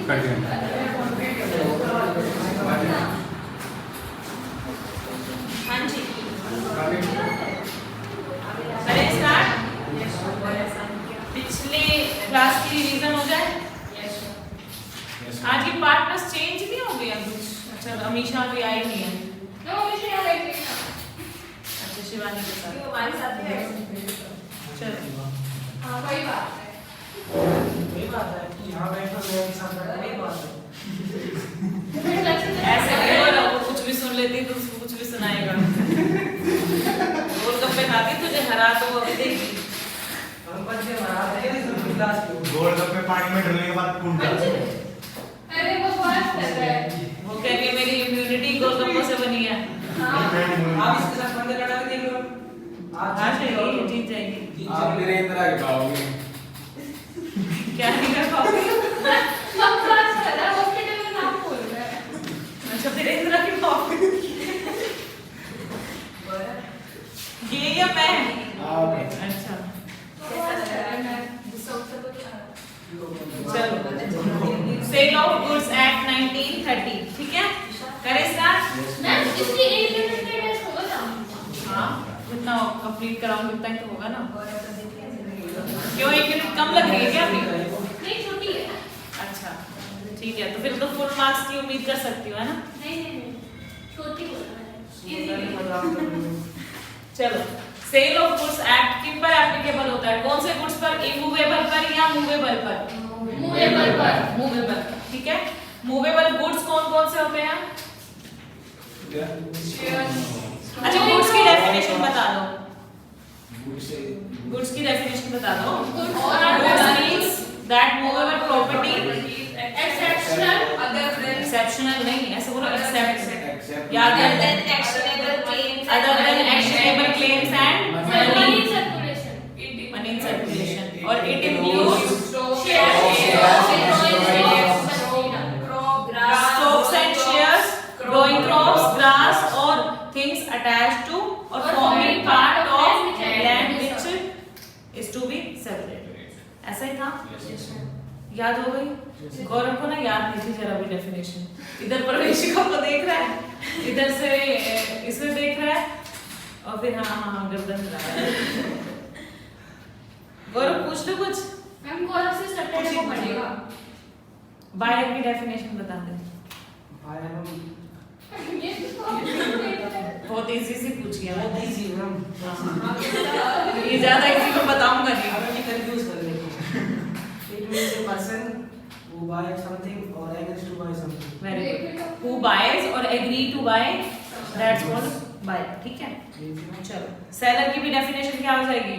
हाँ जी, अरे स्टार्ट। पिछले क्लास की रिवीजन हो जाए। आज की पार्टनर्स चेंज नहीं हो गया कुछ? अच्छा, अमीशा भी आई नहीं है। अच्छा, शिवानी के साथ हमारे साथ ही है। चलो। हाँ, वही बात है कि यहाँ बैठो मेरे साथ बैठो, वही बात है। ऐसे नहीं हो रहा, वो कुछ भी सुन लेती तो उसको कुछ भी सुनाएगा। गोलगप्पे खाती तुझे हरा तो वो अभी देगी। हम बच्चे हरा रहे हैं इस क्लास को। गोलगप्पे पानी में डालने के बाद कूदा। अरे वो बात कर रहा है। वो कह रही है मेरी इम्यूनिटी गोलगप्पों से बनी है। आप इसके साथ बंदे लड़ा के देख लो। हाँ जाएगी, जीत जाएगी। आप वीरेंद्र के पाओगे। क्या नहीं कर पाओगे? सब क्लास कर रहा है, हॉस्पिटल में नाम बोल रहा है। अच्छा, वीरेंद्र की पाओगे। ये या मैं? अच्छा चलो, सेल ऑफ गुड्स एट 1930, ठीक है? करें स्टार्ट? मैम, इसकी 1 मिनट का टेस्ट होगा ना? हाँ, जितना कंप्लीट कराऊंगी उतना ही तो होगा ना। क्यों 1 मिनट कम लग रही है क्या अभी? नहीं, छोटी है। अच्छा ठीक है, तो फिर तो फुल मार्क्स की उम्मीद कर सकती हो, है ना? नहीं, छोटी बोल रहा है। चलो, सेल ऑफ गुड्स एक्ट किन पर एप्लीकेबल होता है? कौन से गुड्स पर? इमूवेबल पर या मूवेबल पर? मूवेबल पर। मूवेबल, ठीक है। मूवेबल गुड्स कौन कौन से होते हैं? अच्छा, गुड्स की डेफिनेशन बता दो। गुड्स की डेफिनेशन बता दो। Goods means that movable property exceptional other than exceptional नहीं, ऐसे बोलो except, याद अदर है? Than actionable claims Other than actionable claims and money money circulation in circulation, और it includes stocks and shares, growing crops, grass or things attached to or forming part of land which is to be separated. ऐसा ही था? याद हो गई? गौरव को ना याद नहीं थी जरा भी डेफिनेशन। इधर प्रवेशिका को देख रहा है, इधर से इसे देख रहा है, और फिर हाँ गर्दन हिला रहा है। गौरव पूछ लो कुछ। मैम, गौरव से सैटरडे को पढ़ेगा। बायर की डेफिनेशन बता दे। ये बहुत इजी सी पूछी है, बहुत easy है मैम। ये ज्यादा इजी को बताऊंगा नहीं। आप नहीं कंफ्यूज कर लेते। It means a person who buys something or agrees to buy something. Very good. Who buyers or agree to buy, that's called buyer, ठीक है? चलो, सेलर की भी डेफिनेशन क्या हो जाएगी?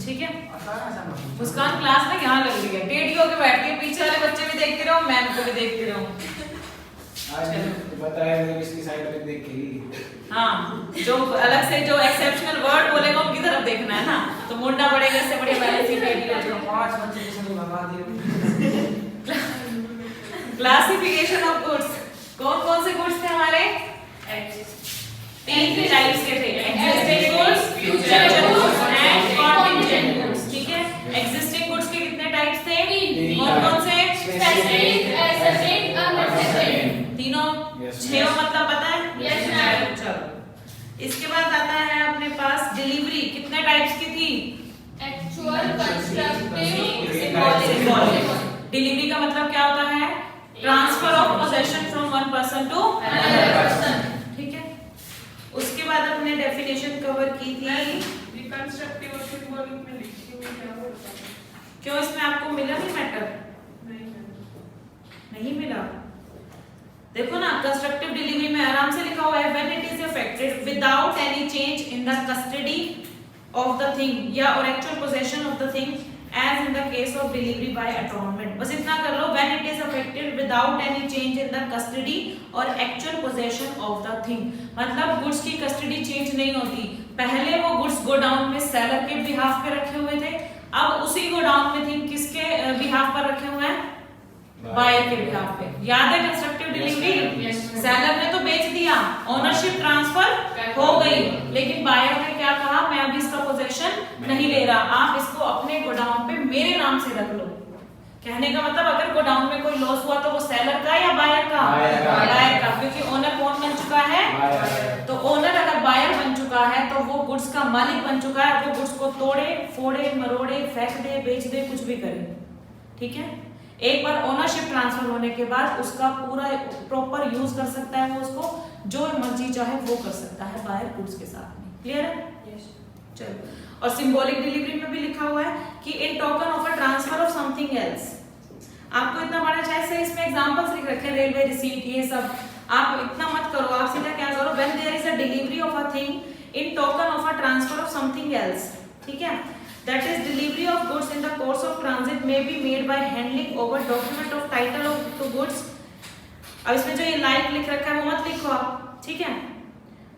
ठीक है। मुस्कान क्लास में यहाँ लग रही है, टेढ़ी होके बैठती है, पीछे वाले बच्चे भी देखते रहो, मैम को भी देखते रहो। आज बताया मैंने इसकी साइड पे देख के ही। हाँ, जो अलग से जो एक्सेप्शनल वर्ड बोलेगा उनकी तरफ देखना है ना, तो मुंडा पड़ेगा, इससे बढ़िया पहले से टेढ़ी हो जाओ। 5 बच्चे किसी ने भगा दिए। क्लासिफिकेशन ऑफ गुड्स, कौन कौन से गुड्स थे हमारे? 3 टाइप्स के थे, existing goods, future goods and contingent goods, ठीक है? एग्जिस्टिंग गुड्स के कितने टाइप्स थे? कौन कौन से? स्पेसिफिक, एसेटिक, अनएसेटिक। तीनों? 6 मतलब पता है? Yes ma'am. चलो, इसके बाद आता है अपने पास डिलीवरी, कितने टाइप्स की थी? Actual, constructive, symbolic. डिलीवरी का मतलब क्या होता है? Transfer of possession from one person to another person. ठीक है। उसके बाद अपने डेफिनेशन कवर की थी। रिकंस्ट्रक्टिव और सिंबॉलिक में लिखी हुई क्या बोलता है? क्यों इसमें आपको मिला नहीं मैटर? नहीं मिला? देखो ना, कंस्ट्रक्टिव डिलीवरी में आराम से लिखा हुआ है, when it is affected without any change in the custody of the thing या और actual possession of the thing as in the case of delivery by atonement। बस इतना कर लो, when it is affected without any change in the custody or actual possession of the thing, मतलब goods की custody change नहीं होती। पहले वो goods godown में सेलर के बिहाफ पे रखे हुए थे, अब उसी गोडाउन में थिंग किसके बिहाफ पर रखे हुए हैं? बायर के बिहाफ पे। याद है कंस्ट्रक्टिव डिलीवरी? सेलर ने तो बेच दिया, ओनरशिप ट्रांसफर हो गई, लेकिन बायर ने क्या कहा? मैं अभी इसका पोजेशन नहीं ले रहा, आप इसको अपने गोडाउन पे मेरे नाम से रख लो। कहने का मतलब अगर गोडाउन में कोई लॉस हुआ तो वो सेलर का या बायर का? बायर का, क्योंकि ओनर कौन बन चुका है? तो ओनर अगर बायर बन चुका है तो वो गुड्स का मालिक बन चुका है। वो गुड्स को तोड़े फोड़े मरोड़े फेंक दे बेच दे कुछ भी करे, ठीक है। एक बार ओनरशिप ट्रांसफर होने के बाद उसका पूरा प्रॉपर यूज कर सकता है, वो उसको जो मर्जी चाहे वो कर सकता है बायर गुड्स के साथ में। क्लियर है? चलो, और सिंबॉलिक डिलीवरी में भी लिखा हुआ है कि in token of a transfer of something else. आपको इतना बड़ा चाहे से इसमें एग्जांपल्स लिख रखे, रेलवे रिसीट ये सब, आप इतना मत करो। आप सीधा क्या करो, when there is a delivery of a thing in token of a transfer of something else, ठीक है, that is delivery of goods in the course of transit may be made by handling over document of title of to goods. अब इसमें जो ये like लिख रखा है वो मत लिखो आप, ठीक है।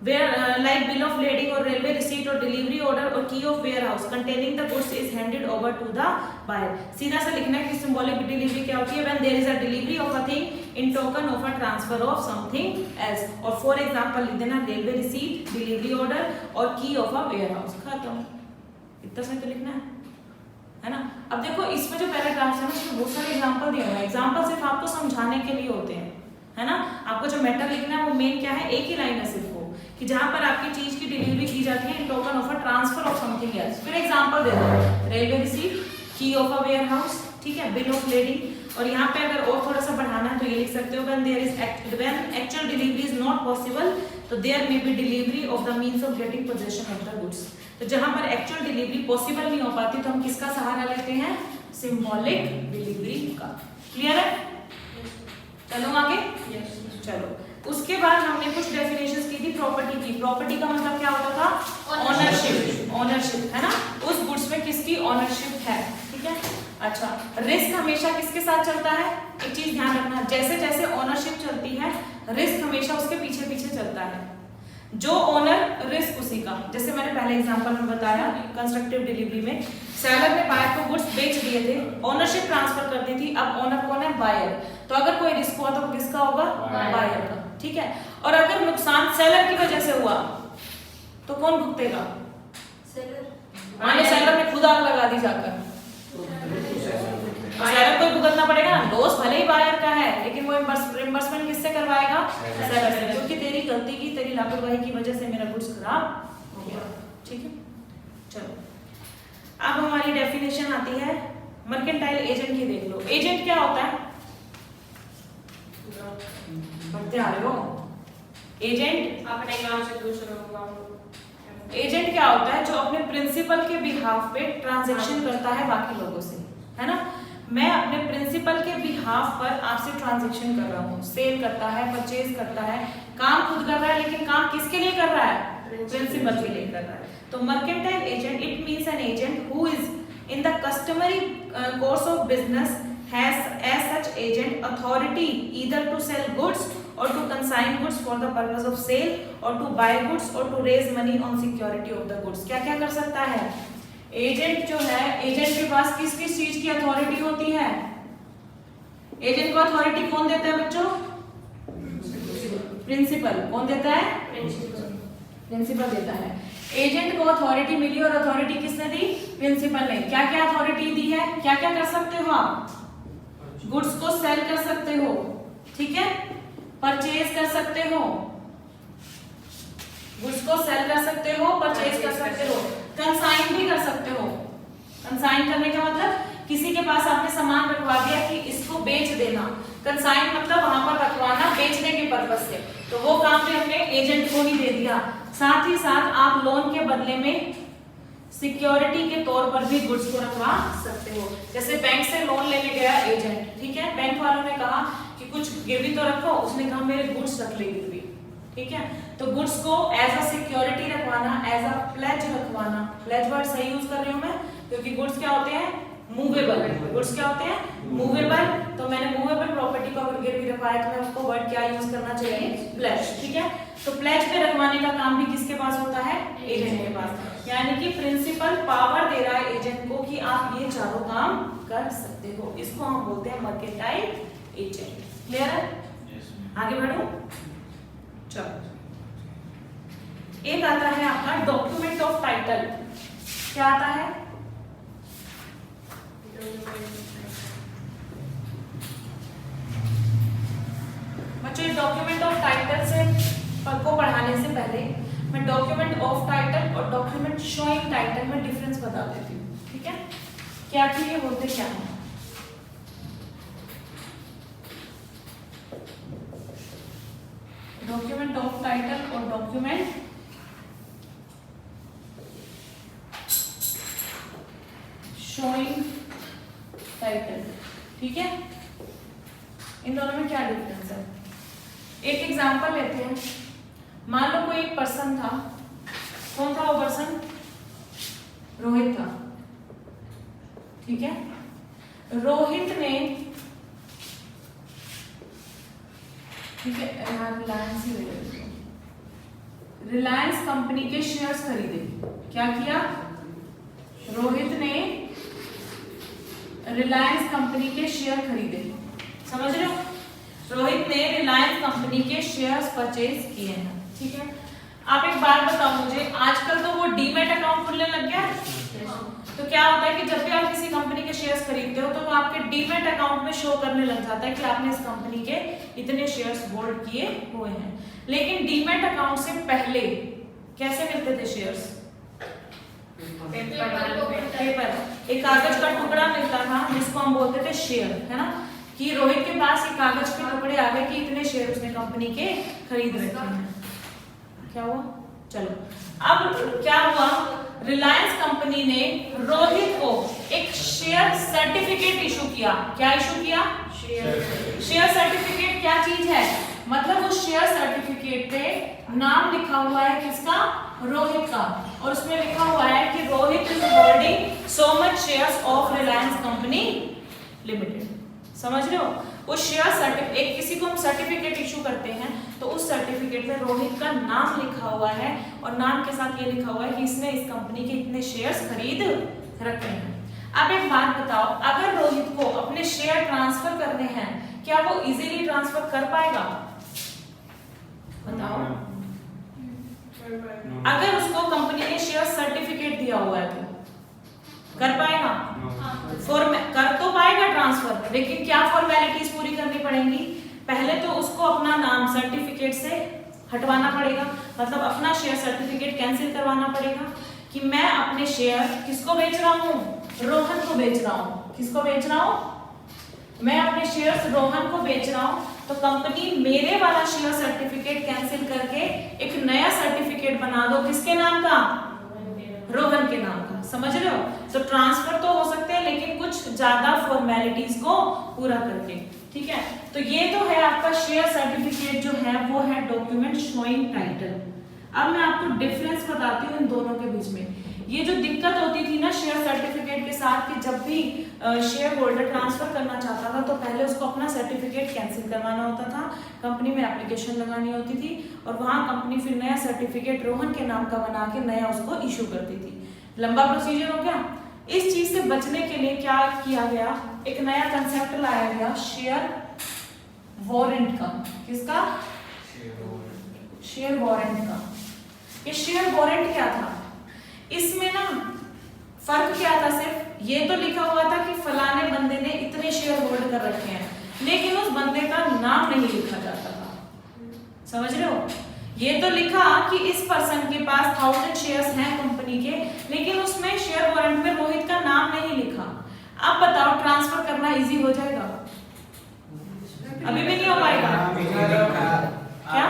where like bill of lading or railway receipt or delivery order or key of warehouse containing the goods is handed over to the buyer। सीधा सा लिखना है कि symbolic delivery क्या होती है, when there is a delivery of a thing in token of a transfer of something else। और for example लिख देना railway receipt, delivery order और key of a warehouse। खत्म, इतना सा तो लिखना है ना। अब देखो इसमें जो पैराग्राफ्स है ना उसमें बहुत सारे एग्जांपल दिए हुए हैं। एग्जांपल सिर्फ आपको समझाने के लिए होते हैं, है ना। आपको जो मैटर लिखना है वो मेन क्या है, एक ही लाइन है सिर्फ वो, कि जहां पर आपकी चीज की डिलीवरी की जाती है in token of a transfer of something else. फिर एग्जांपल दे दो, railway receipt, key of a warehouse, ठीक है, बिल ऑफ लेडिंग। और यहाँ पे अगर और थोड़ा सा बढ़ाना है तो ये लिख सकते हो when actual delivery is not possible तो there may be delivery of the means of getting possession of the goods. तो जहां पर एक्चुअल डिलीवरी पॉसिबल नहीं हो पाती तो हम किसका सहारा लेते हैं, सिंबॉलिक डिलीवरी का। क्लियर है? चलो आगे। चलो, उसके बाद हमने कुछ डेफिनेशंस की थी प्रॉपर्टी की। प्रॉपर्टी का मतलब क्या होता था, ओनरशिप। ओनरशिप है ना, उस गुड्स में किसकी ओनरशिप है, ठीक है। अच्छा, रिस्क हमेशा किसके साथ चलता है, एक चीज ध्यान रखना, जैसे जैसे ओनरशिप चलती है रिस्क हमेशा उसके पीछे पीछे चलता है। जो ओनर रिस्क उसी का, जैसे मैंने पहले एग्जांपल में बताया कंस्ट्रक्टिव डिलीवरी में सेलर ने बायर को गुड्स बेच दिए थे, ओनरशिप ट्रांसफर कर दी थी, अब ओनर कौन है, बायर। तो अगर कोई रिस्क हुआ तो किसका होगा, बायर का, ठीक है। और अगर नुकसान सेलर की वजह से हुआ तो कौन भुगतेगा, माने सेलर ने खुद आग लगा दी जाकर, सेलर को भुगतना पड़ेगा ना। लॉस भले ही बायर का है लेकिन वो रिम्बर्समेंट किससे करवाएगा, सेलर से, क्योंकि तेरी गलती की, तेरी लापरवाही की वजह से मेरा गुड्स खराब हो गया, ठीक है। चलो, अब हमारी डेफिनेशन आती है मर्केंटाइल एजेंट की। देख लो, एजेंट क्या होता है, पढ़ते आ रहे हो, एजेंट अपने गांव से दूसरों गांव। एजेंट क्या होता है, जो अपने प्रिंसिपल के बिहाफ पे ट्रांजैक्शन करता है बाकी लोगों से, है ना। मैं अपने प्रिंसिपल के बिहाफ पर आपसे ट्रांजैक्शन कर रहा हूँ, सेल करता है, परचेज करता है, काम खुद कर रहा है लेकिन काम किसके लिए कर रहा है, प्रिंसिपल के लिए कर रहा है। तो mercantile agent it means an agent who is in the customary course of business has as such agent authority either to sell goods or to consign goods for the purpose of sale or to buy goods or to raise money on security of the goods। क्या क्या कर सकता है agent जो है, agent के पास किस किस चीज की अथॉरिटी होती है, एजेंट को अथॉरिटी कौन देता है बच्चों, प्रिंसिपल। कौन देता है, प्रिंसिपल देता है। एजेंट को अथॉरिटी मिली और अथॉरिटी किसने दी, प्रिंसिपल ने। क्या क्या अथॉरिटी दी है, क्या क्या कर सकते हो आप, गुड्स को सेल कर सकते हो, ठीक है, परचेज कर सकते हो, गुड्स को सेल कर सकते हो, परचेज कर सकते हो, कंसाइन भी कर सकते हो। कंसाइन करने का मतलब किसी के पास आपने सामान रखवा दिया कि इसको बेच देना, कंसाइन मतलब वहां पर रखवाना बेचने के पर्पस से, तो वो काम भी हमने एजेंट को ही दे दिया। साथ ही साथ आप लोन के बदले में सिक्योरिटी के तौर पर भी गुड्स को रखवा सकते हो। जैसे बैंक से लोन लेने गया एजेंट, ठीक है, बैंक वालों ने कहा कि कुछ गिरवी तो रखो, उसने कहा मेरे गुड्स रख ले गिरवी, ठीक है। तो गुड्स को एज अ सिक्योरिटी रखवाना, एज अ प्लेज रखवाना। प्लेज वर्ड सही यूज कर रही हूँ मैं, क्योंकि गुड्स क्या होते हैं, मूवेबल। गुड्स क्या होते हैं, मूवेबल। तो मैंने मूवेबल प्रॉपर्टी को अगर गिरवी रखवाया तो मैं उसको वर्ड क्या यूज करना चाहिए, प्लेज, ठीक है। तो प्लेज पे रखवाने का काम भी किसके पास होता है, एजेंट के पास। यानी कि प्रिंसिपल पावर दे रहा है एजेंट को कि आप ये चारों काम कर सकते हो। इसको हम बोलते हैं मर्केंटाइल एजेंट। क्लियर है? आगे बढ़ो। चलो, एक आता है आपका डॉक्यूमेंट ऑफ टाइटल। क्या आता है, बच्चों इस डॉक्यूमेंट ऑफ टाइटल से को पढ़ाने से पहले मैं डॉक्यूमेंट ऑफ टाइटल और डॉक्यूमेंट शोइंग टाइटल में डिफरेंस बता देती हूँ, ठीक है? क्या कि ये होते क्या है? डॉक्यूमेंट ऑफ टाइटल और डॉक्यूमेंट शोइंग टाइटल, ठीक है? इन दोनों में क्या डिफरेंस है? एक एग्जांपल लेते हैं। मान लो कोई एक पर्सन था, कौन था वो पर्सन? रोहित था, ठीक है? रोहित ने, ठीक है, रिलायंस ही ले लेते हैं, रिलायंस कंपनी के शेयर्स खरीदे। क्या किया? रोहित ने रिलायंस कंपनी के शेयर खरीदे। समझ रहे हो? रोहित ने रिलायंस कंपनी के शेयर्स परचेज किए हैं, ठीक है? आप एक बात बताओ मुझे, आजकल तो वो डीमैट अकाउंट खुलने लग गया है। तो क्या होता है कि जब भी आप किसी कंपनी के शेयर्स खरीदते हो तो वो आपके डीमैट अकाउंट में शो करने लग जाता है कि आपने इस कंपनी के इतने शेयर्स होल्ड किए हुए हैं। लेकिन डीमैट अकाउंट से पहले कैसे मिलते थे शेयर्स? पेपर, एक कागज का टुकड़ा मिलता था जिसको हम बोलते थे शेयर, है ना? कि रोहित के पास एक कागज के टुकड़े आ गए कि इतने शेयर उसने कंपनी के खरीद रखे हैं। क्या हुआ? चलो अब क्या हुआ, रिलायंस कंपनी ने रोहित को एक शेयर सर्टिफिकेट इशू किया। क्या इशू किया? शेयर सर्टिफिकेट क्या चीज है? मतलब उस शेयर सर्टिफिकेट पे नाम लिखा हुआ है किसका? रोहित का, और उसमें लिखा हुआ है कि Rohit is holding so much shares of Reliance company limited. समझ रहे हो? उस शेयर सर्टिफिकेट, किसी को हम सर्टिफिकेट इशू करते हैं तो उस सर्टिफिकेट में रोहित का नाम लिखा हुआ है और नाम के साथ ये लिखा हुआ है कि इसने इस कंपनी के इतने शेयर्स खरीद रखे हैं। अब एक बात बताओ, अगर रोहित को अपने शेयर ट्रांसफर करने हैं, क्या वो इजीली ट्रांसफर कर पाएगा? बताओ। अगर उसको कंपनी ने शेयर सर्टिफिकेट दिया हुआ है तो कर पाएगा? कर तो पाएगा ट्रांसफर, लेकिन क्या फॉर्मेलिटीज पूरी करनी पड़ेंगी? पहले तो उसको अपना नाम सर्टिफिकेट से हटवाना पड़ेगा, मतलब अपना शेयर सर्टिफिकेट कैंसिल करवाना पड़ेगा कि मैं अपने शेयर किसको बेच रहा हूँ? रोहन को बेच रहा हूँ। किसको बेच रहा हूँ? मैं अपने शेयर्स रोहन को बेच रहा हूँ, तो कंपनी मेरे वाला शेयर सर्टिफिकेट कैंसिल करके एक नया सर्टिफिकेट बना दो। किसके नाम का? रोहन के नाम का। समझ रहे हो? तो ट्रांसफर तो हो सकते हैं लेकिन कुछ ज्यादा फॉर्मेलिटीज को पूरा करके, ठीक है? तो ये तो है आपका शेयर सर्टिफिकेट जो है वो है डॉक्यूमेंट शोइंग टाइटल। अब मैं आपको डिफरेंस बताती हूँ इन दोनों के बीच में। ये जो दिक्कत होती थी ना शेयर सर्टिफिकेट के साथ कि जब भी शेयर होल्डर ट्रांसफर करना चाहता था तो पहले उसको अपना सर्टिफिकेट कैंसिल करवाना होता था, कंपनी में एप्लीकेशन लगानी होती थी और वहां कंपनी फिर नया सर्टिफिकेट रोहन के नाम का बना के नया उसको इशू करती थी। लंबा प्रोसीजर हो गया। इस चीज से बचने के लिए क्या किया गया, एक नया कंसेप्ट लाया गया शेयर वारंट का। किसका? शेयर वारंट का। ये शेयर वारंट क्या था? इसमें ना फर्क क्या था, सिर्फ ये तो लिखा हुआ था कि फलाने बंदे ने इतने शेयर होल्ड कर रखे हैं, लेकिन उस बंदे का नाम नहीं लिखा जाता था। समझ रहे हो? ये तो लिखा कि इस पर्सन के पास 1000 शेयर्स हैं कंपनी के, लेकिन उसमें शेयर वारंट में रोहित का नाम नहीं लिखा। अब बताओ ट्रांसफर करना इजी हो जाएगा? अभी भी नहीं हो पाएगा। क्या?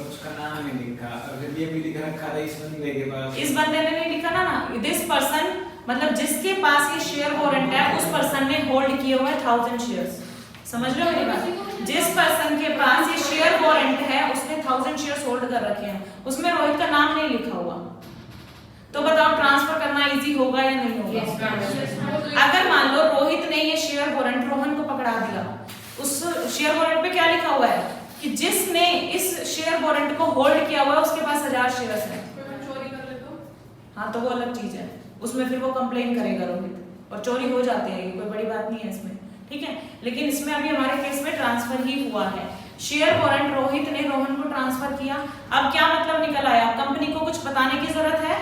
उसका नाम नहीं लिखा, अगर ये भी लिखा रखा था इस बंदे के पास, इस बंदे ने नहीं लिखा ना। दिस पर्सन मतलब जिसके पास ये शेयर वारंट है उस पर्सन ने होल्ड किए हुए 1000 शेयर्स। समझ रहे हो मेरी बात? जिस पर्सन के पास ये शेयर वारंट है उसने 1000 शेयर्स होल्ड कर रखे हैं, उसमें रोहित का नाम नहीं लिखा हुआ। तो बताओ ट्रांसफर करना इजी होगा या नहीं होगा? अगर मान लो रोहित ने ये शेयर वारंट रोहन को पकड़ा दिया, उस शेयर वारंट पे क्या लिखा हुआ है कि जिसने इस शेयर वारंट को होल्ड किया हुआ है उसके पास 1000 शेयर्स हैं। चोरी कर ले तो? हाँ तो वो अलग चीज है, उसमें फिर वो कंप्लेन करेगा रोहित, और चोरी हो जाते हैं, कोई बड़ी बात नहीं है इसमें, ठीक है? लेकिन इसमें अभी हमारे केस में ट्रांसफर ही हुआ है। शेयर वारंट रोहित ने रोहन को ट्रांसफर किया। अब क्या मतलब निकल आया? कंपनी को कुछ बताने की जरूरत है?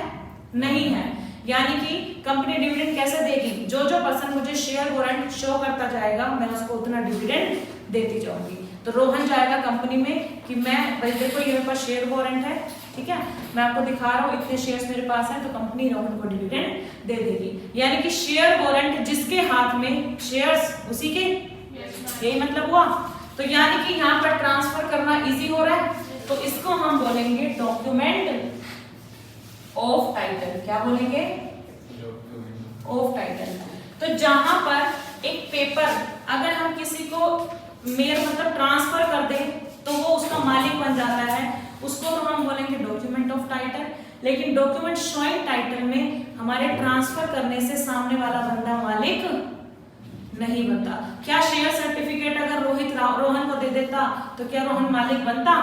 नहीं है। यानी कि कंपनी डिविडेंड कैसे देगी, जो जो पर्सन मुझे शेयर वारंट शो करता जाएगा मैं उसको उतना डिविडेंड देती जाऊंगी। तो रोहन जाएगा कंपनी में कि मैं भाई देखो ये मेरे पास शेयर वारंट है, ठीक है, मैं आपको दिखा रहा हूँ इतने शेयर्स मेरे पास हैं, तो कंपनी रोहन को डिविडेंड दे देगी। यानी कि शेयर वारंट जिसके हाथ में शेयर्स उसी के, यही मतलब हुआ। तो यानी कि यहाँ पर ट्रांसफर करना इजी हो रहा है, तो इसको हम बोलेंगे डॉक्यूमेंट ऑफ टाइटल। क्या बोलेंगे? Of title. तो जहां पर एक पेपर अगर हम किसी को मेयर मतलब ट्रांसफर कर दें तो वो उसका मालिक बन जाता है, उसको तो हम बोलेंगे डॉक्यूमेंट ऑफ टाइटल। लेकिन डॉक्यूमेंट शोइंग टाइटल में हमारे ट्रांसफर करने से सामने वाला बंदा मालिक नहीं बनता। क्या शेयर सर्टिफिकेट अगर रोहन को दे देता तो क्या रोहन मालिक बनता?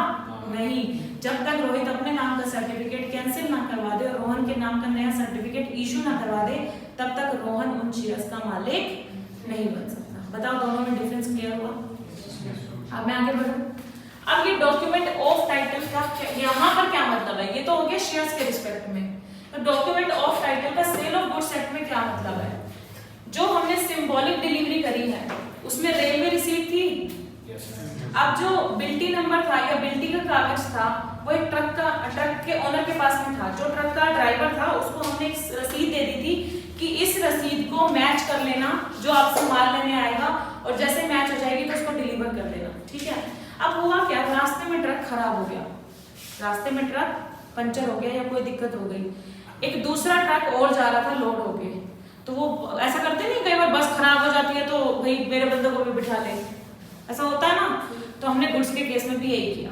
नहीं। जब तक रोहित अपने नाम का सर्टिफिकेट कैंसिल ना करवा दे और रोहन के नाम का नया सर्टिफिकेट इशू ना करवा दे तब तक रोहन उन शेयर्स का मालिक नहीं बन सकता। बताओ दोनों में डिफरेंस क्लियर हुआ? अब मैं आगे बढ़ूं। अब ये डॉक्यूमेंट ऑफ टाइटल का यहाँ पर क्या मतलब है? ये तो हो गया शेयर्स के रिस्पेक्ट में। तो डॉक्यूमेंट ऑफ टाइटल का सेल ऑफ गुड्स एक्ट में क्या मतलब है? जो हमने सिंबॉलिक डिलीवरी करी है उसमें रेलवे रिसीट थी। अब जो बिल्टी नंबर था या बिल्टी का कागज था वो एक ट्रक के ओनर के पास में था। जो ट्रक का ड्राइवर था उसको हमने एक रसीद दे दी थी कि इस रसीद को मैच कर लेना जो आपसे माल लेने आएगा, और जैसे मैच हो जाएगी तो उसको डिलीवर कर देना, ठीक है। अब हुआ क्या, रास्ते में ट्रक खराब हो गया, रास्ते में ट्रक पंचर हो गया या कोई दिक्कत हो गई, एक दूसरा ट्रक और जा रहा था लोड हो गए। तो वो ऐसा करते नहीं, कई बार बस खराब हो जाती है तो भाई मेरे बंदे को भी बिठा ले, ऐसा होता है ना। तो हमने गुड्स के केस में भी यही किया,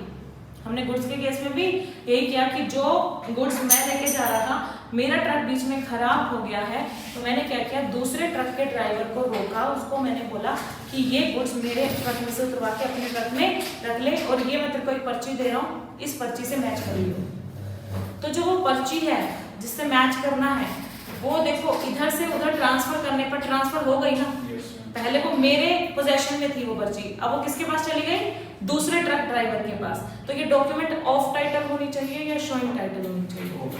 हमने गुड्स के केस में भी यही किया कि जो गुड्स मैं लेके जा रहा था मेरा ट्रक बीच में खराब हो गया है, तो मैंने क्या किया, दूसरे ट्रक के ड्राइवर को रोका, उसको मैंने बोला कि ये गुड्स मेरे ट्रक में से उतरवा के अपने ट्रक में रख ले, और ये मैं तेरे को एक पर्ची दे रहा हूँ, इस पर्ची से मैच कर लियो। तो जो वो पर्ची है जिससे मैच करना है वो देखो इधर से उधर ट्रांसफर करने पर ट्रांसफर हो गई ना। पहले वो मेरे पोजेशन में थी वो पर्ची, अब वो किसके पास चली गई, दूसरे ट्रक ड्राइवर के पास। तो ये डॉक्यूमेंट ऑफ टाइटल होनी चाहिए या शोइंग टाइटल होनी चाहिए? ऑफ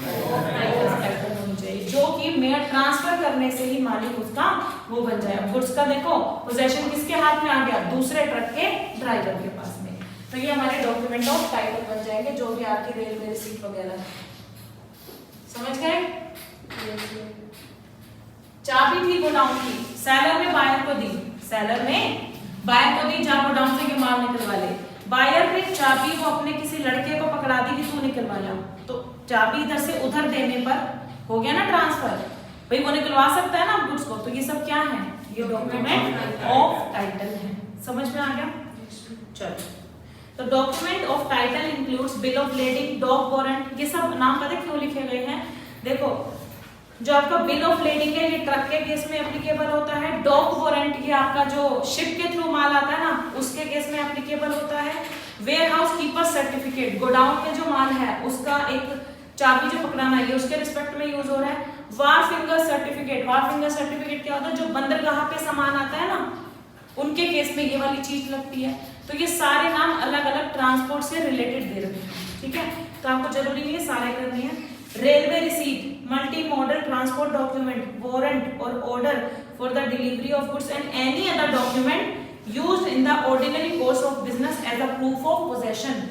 टाइटल होनी चाहिए, जो कि मैं ट्रांसफर करने से ही मालिक उसका वो बन जाए। गुड्स का देखो पोजेशन किसके हाथ में आ गया, दूसरे ट्रक के ड्राइवर के पास में। तो ये हमारे डॉक्यूमेंट ऑफ टाइटल बन जाएंगे, जो भी आपकी रेलवे रिसीट वगैरह। समझ गए? चाबी थी गोडाउन की, सेलर ने बायर को दी, सेलर ने बायर को दी, जा गोडाउन से माल निकलवा ले। बायर ने चाबी वो अपने किसी लड़के को पकड़ा दी कि तू निकलवा ला, तो चाबी इधर से उधर देने पर हो गया ना ट्रांसफर, भाई वो निकलवा सकता है ना गुड्स को। तो ये सब क्या है, ये डॉक्यूमेंट ऑफ टाइटल है। समझ में आ गया? चलो, तो document of title includes bill of lading, dock warrant, ये सब नाम पता क्यों लिखे गए हैं? देखो जो आपका बिल ऑफ लेडिंग है ये ट्रक के केस में एप्लीकेबल होता है, डॉक वारंट ये आपका जो शिप के थ्रू माल आता है ना उसके केस में एप्लीकेबल होता है। Warehouse keeper certificate, godown में जो माल है उसका एक चाबी जो पकड़ाना है उसके रिस्पेक्ट में यूज हो रहा है। वार फिंगर सर्टिफिकेट, वार फिंगर सर्टिफिकेट क्या होता है, जो बंदरगाह पे सामान आता है ना उनके केस में ये वाली चीज लगती है। तो ये सारे नाम अलग अलग ट्रांसपोर्ट से रिलेटेड दे रखे हैं, ठीक है, तो आपको जरूरी नहीं है सारे करने हैं। Railway receipt, multi modal transport document, warrant or order for the delivery of goods and any other document used in the ordinary course of business as a proof of possession.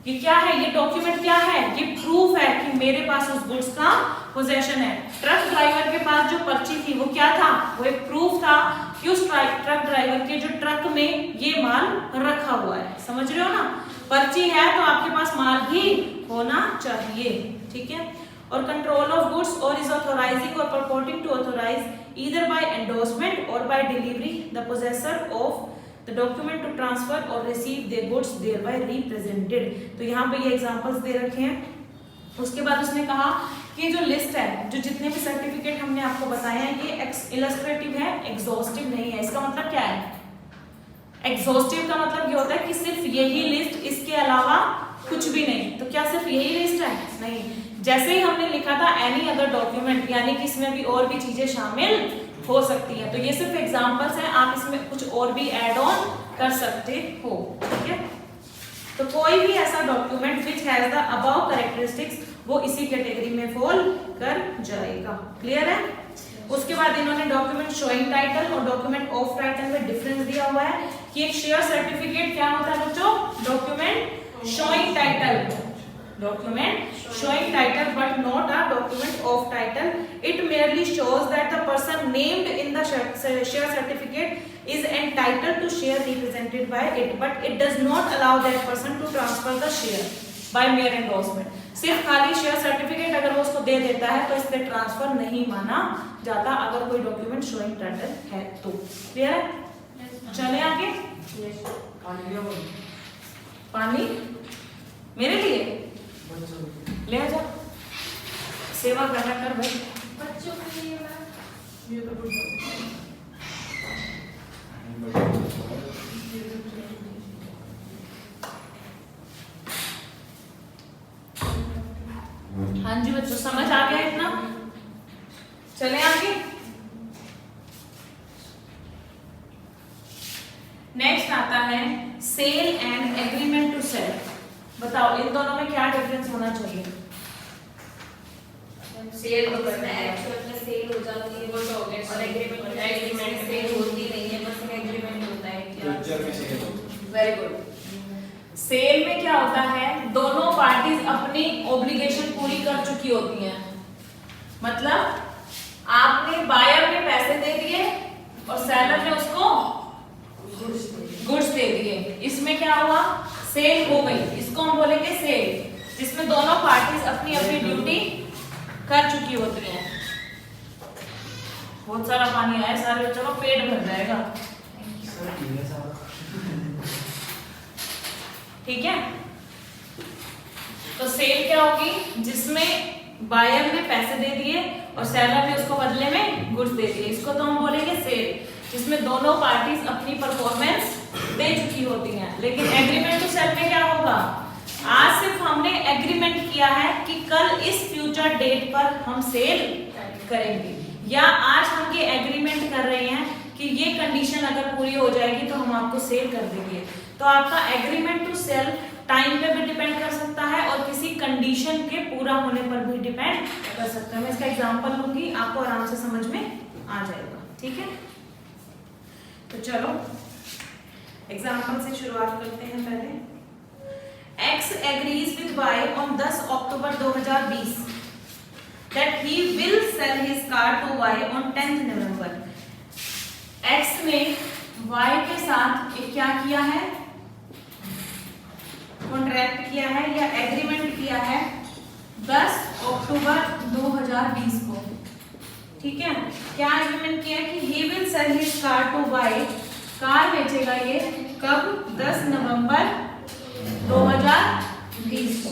ये क्या है, ये डॉक्यूमेंट क्या है, ये proof है कि मेरे पास उस गुड्स का पोजेशन है। ट्रक ड्राइवर के पास जो पर्ची थी वो क्या था, वो एक प्रूफ था कि उस ट्रक ड्राइवर के जो ट्रक में ये माल रखा हुआ है। समझ रहे हो ना, पर्ची है तो आपके पास माल भी होना चाहिए, ठीक है। और control of goods or is authorising or purporting to authorise either by endorsement or by delivery the possessor of the document to transfer or receive the goods thereby represented. तो यहाँ पे ये एग्जांपल्स दे रखे हैं। उसके बाद उसने कहा कि जो लिस्ट है, जो जितने भी सर्टिफिकेट हमने आपको बताए हैं ये इलस्ट्रेटिव है, एग्जॉस्टिव नहीं है। इसका मतलब क्या है, एग्जॉस्टिव का मतलब ये होता है कि सिर्फ यही लिस्ट, इसके अलावा कुछ भी नहीं। तो क्या सिर्फ यही लिस्ट है? नहीं। जैसे ही हमने लिखा था एनी अदर डॉक्यूमेंट, यानी कि इसमें भी और भी चीजें शामिल हो सकती हैं। तो ये सिर्फ एग्जांपल्स हैं, आप इसमें कुछ और भी ऐड ऑन कर सकते हो, ठीक है। तो कोई भी ऐसा document which has the above characteristics वो इसी कैटेगरी में फॉल कर जाएगा। क्लियर है? उसके बाद इन्होंने डॉक्यूमेंट शोइंग टाइटल और डॉक्यूमेंट ऑफ टाइटल में डिफरेंस दिया हुआ है कि एक शेयर सर्टिफिकेट क्या होता है बच्चों, document showing title, document showing title but not a document of title. It merely shows that the person named in the share certificate is entitled to share represented by it, but it does not allow that person to transfer the share by mere endorsement. सिर्फ खाली share certificate अगर वो उसको दे देता है तो इससे transfer नहीं माना जाता अगर कोई डॉक्यूमेंट शोइंग टाइटल है तो। क्लियर है? चले आगे। पानी मेरे लिए ले जा, सेवा करना कर भाई। बच्चों के लिए मैं ये तो कुछ हाँ जी बच्चों, समझ आ गया इतना? चले आगे। नेक्स्ट आता है sale and agreement to sale. बताओ इन दोनों में क्या डिफरेंस होना चाहिए? सेल तो करना है, एक्चुअल में सेल हो जाती है वो तो हो गया, और एग्रीमेंट में सेल होती नहीं है, बस एक एग्रीमेंट होता है। फ्यूचर में सेल होगा। Very good. सेल में क्या होता है, दोनों पार्टीज अपनी ऑब्लिगेशन पूरी कर चुकी होती हैं। मतलब आपने बायर ने पैसे दे दिए और सेलर ने उसको गुड्स दे दिए, इसमें क्या हुआ, सेल हो गई। इसको हम बोलेंगे सेल, जिसमें दोनों पार्टीज अपनी अपनी ड्यूटी कर चुकी होती हैं। बहुत सारा पानी आया, सारे बच्चों का पेट भर जाएगा। ठीक है, तो सेल क्या होगी, जिसमें बायर ने पैसे दे दिए और सेलर ने उसको बदले में गुड्स दे दिए, इसको तो हम बोलेंगे सेल, जिसमें दोनों पार्टीज अपनी परफॉर्मेंस दे चुकी होती हैं। लेकिन एग्रीमेंट टू सेल में क्या होगा, आज सिर्फ हमने एग्रीमेंट किया है कि कल इस फ्यूचर डेट पर हम सेल करेंगे, या आज हम ये एग्रीमेंट कर रहे हैं कि ये कंडीशन अगर पूरी हो जाएगी तो हम आपको सेल कर देंगे। तो आपका एग्रीमेंट टू सेल टाइम पे भी डिपेंड कर सकता है और किसी कंडीशन के पूरा होने पर भी डिपेंड कर सकता है। मैं इसका एग्जांपल लूंगी, आपको आराम से समझ में आ जाएगा। ठीक है, तो चलो एग्जांपल से शुरुआत करते हैं। पहले X agrees with Y on 10 October 2020 that he will sell his car to Y on 10th November. X ने Y के साथ एक क्या किया है, कॉन्ट्रैक्ट किया है या एग्रीमेंट किया है 10 अक्टूबर 2020 को। ठीक है, क्या एग्रीमेंट किया कि he will sell his car to Y, car बेचेगा ये कब, 10 नवंबर 2020 को,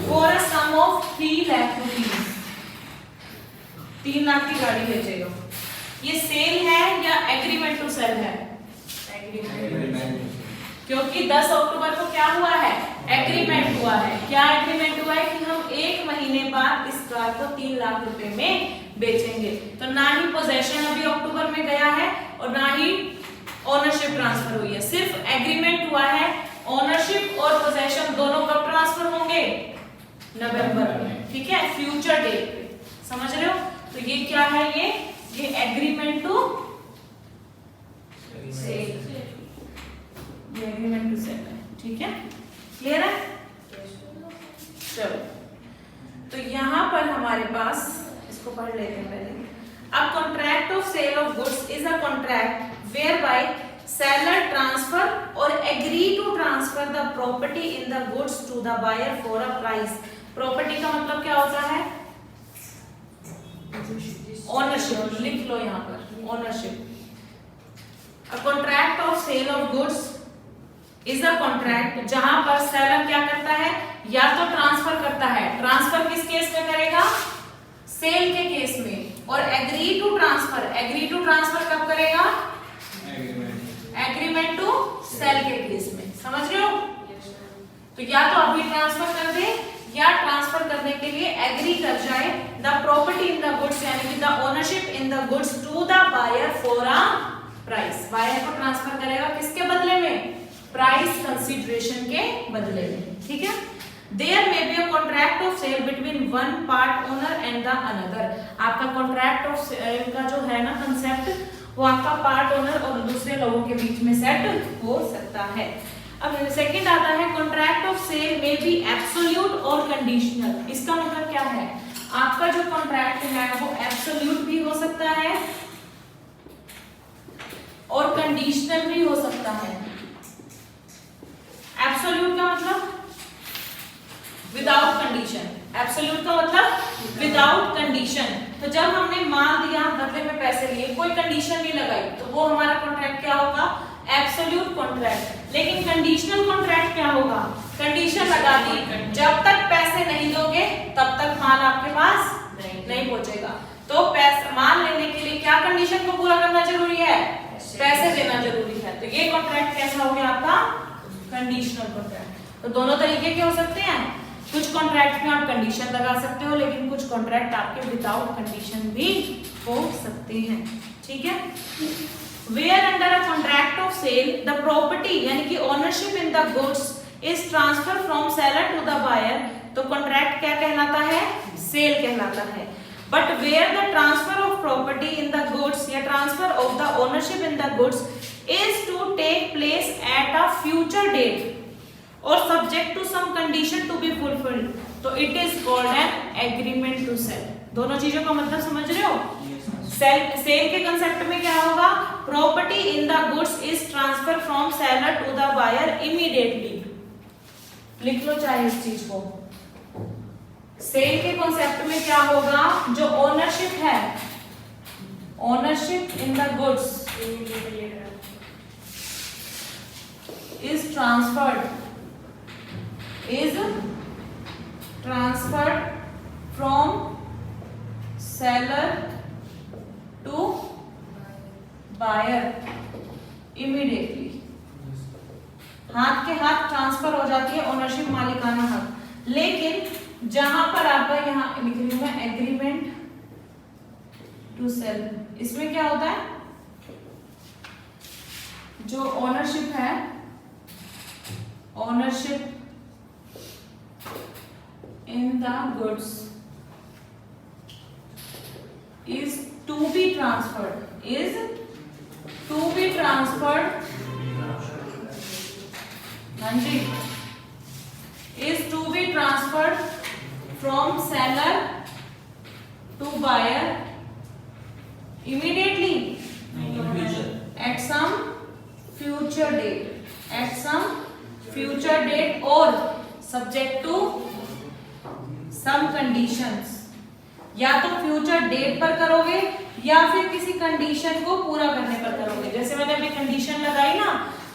for a sum of 3 lakh rupees, 3 lakh की गाड़ी बेचेगा। ये सेल है या एग्रीमेंट टू सेल है? एग्रीमेंट, क्योंकि 10 अक्टूबर को क्या हुआ है, एग्रीमेंट हुआ है। क्या एग्रीमेंट हुआ है कि हम 1 महीने बाद इस कार को 3 लाख रुपए में बेचेंगे। तो ना ही पोजेशन अभी अक्टूबर में गया है और ना ही ओनरशिप ट्रांसफर हुई है, सिर्फ एग्रीमेंट हुआ है। ओनरशिप और पोजेशन दोनों कब ट्रांसफर होंगे, नवंबर में। ठीक है, फ्यूचर डेट पे, समझ रहे हो? तो ये क्या है, ये एग्रीमेंट टू सेल, ये एग्रीमेंट टू सेल है। ठीक है, क्लियर है? चलो, तो यहाँ पर हमारे पास, इसको पढ़ लेते हैं पहले। A contract of sale of goods is a contract whereby seller transfer or agree to transfer the property in the goods to the buyer for a price. Property का मतलब क्या होता है, ओनरशिप, लिख लो यहाँ पर ownership. A contract of sale of goods is a contract जहां पर सेलर क्या करता है, या तो ट्रांसफर करता है। ट्रांसफर किस केस में करेगा, सेल के केस में। और agree to transfer, agree to transfer कब करेगा, एग्रीमेंट टू सेल के केस में। समझ रहे हो? तो या तो अभी ट्रांसफर कर दे या ट्रांसफर करने के लिए एग्री कर जाए the property in the goods, यानी कि the ownership in the goods to the buyer for a price. Buyer को ट्रांसफर करेगा किसके बदले में, प्राइस कंसीडरेशन के बदले में। ठीक है, There may be a contract of sale between one part owner and the another. आपका contract of sale का जो है ना concept वो आपका part owner और दूसरे लोगों के बीच में set हो सकता है। अब सेकंड आता है contract of sale may be absolute और conditional। इसका मतलब क्या है? आपका जो contract है वो absolute भी हो सकता है और conditional भी हो सकता है। absolute का मतलब विदाउट कंडीशन, एब्सोल्यूट का मतलब विदाउट कंडीशन। तो जब हमने माल दिया बदले में पैसे लिए, कोई कंडीशन नहीं लगाई, तो वो हमारा कॉन्ट्रैक्ट क्या होगा? Absolute contract. लेकिन कंडीशनल कॉन्ट्रैक्ट क्या होगा? कंडीशन लगा दी, जब तक पैसे नहीं दोगे तब तक माल आपके पास नहीं पहुंचेगा। तो पैसा माल लेने के लिए क्या कंडीशन को पूरा करना जरूरी है? पैसे देना जरूरी है। तो ये कॉन्ट्रैक्ट कैसा हो गया आपका? Conditional contract. तो दोनों तरीके के हो सकते हैं। कुछ कॉन्ट्रैक्ट में आप कंडीशन लगा सकते हो, लेकिन कुछ कॉन्ट्रैक्ट आपके विदाउट कंडीशन भी हो सकते हैं। ठीक है। Where under a contract of sale the property यानी कि ownership in the goods is transfer from seller to the buyer, तो कॉन्ट्रैक्ट क्या कहलाता है? सेल कहलाता है। But where the transfer of property in the goods या transfer of the ownership in the goods is to take place at a future date or subject to some condition to be fulfilled, तो it is called an agreement to sell। दोनों चीजों का मतलब समझ रहे हो? Cell के concept में क्या होगा? Property in the goods is transfer from seller to the buyer immediately. लिख लो चाहे इस चीज को। सेल के कंसेप्ट में क्या होगा? जो ओनरशिप है, ownership in the goods is transferred from seller to buyer immediately। हाथ के हाथ ट्रांसफर हो जाती है ओनरशिप, मालिकाना हक। लेकिन जहां पर आपका यहाँ लिख रही हूं मैं एग्रीमेंट टू सेल, इसमें क्या होता है? जो ओनरशिप है, ownership in the goods is to be transferred Hanji is to be transferred from seller to buyer immediately at some future date or subject to some conditions। या तो future date पर करोगे या फिर किसी कंडीशन को पूरा करने पर करोगे। जैसे मैंने अभी कंडीशन लगाई ना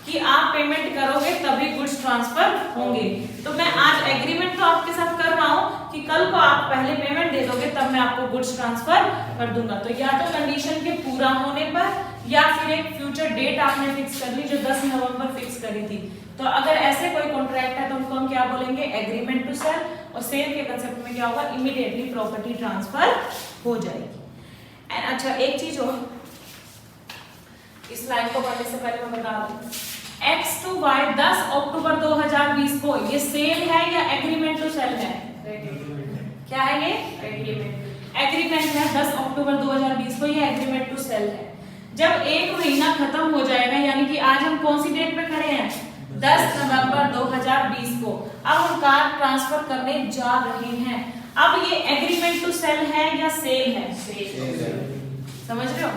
कि आप पेमेंट करोगे तभी गुड्स ट्रांसफर होंगे, तो मैं आज एग्रीमेंट तो आपके साथ कर रहा हूं कि कल को आप पहले पेमेंट दे दोगे तब मैं आपको गुड्स ट्रांसफर कर दूंगा। तो या तो कंडीशन के पूरा होने पर या फिर एक फ्यूचर डेट आपने फिक्स कर ली जो 10 नवंबर फिक्स करी थी। तो अगर ऐसे कोई कॉन्ट्रैक्ट है तो उनको हम क्या बोलेंगे? Agreement to sale. और सेल के कंसेप्ट में क्या होगा? इमीडिएटली प्रॉपर्टी ट्रांसफर हो जाएगी। एंड अच्छा एक चीज और, इस लाइन को पढ़ने से पहले मैं बता दूं, X to Y 10 अक्टूबर 2020 को ये सेल है या एग्रीमेंट टू सेल है? क्या है ये? एग्रीमेंट है। 10 अक्टूबर 2020 को ये एग्रीमेंट टू सेल है। जब एक महीना खत्म हो जाएगा, यानी कि आज हम कौन सी डेट पे खड़े हैं? 10 नवंबर 2020 को। अब हम कार ट्रांसफर करने जा रहे हैं। अब ये एग्रीमेंट टू सेल है या सेल है? समझ रहे हो?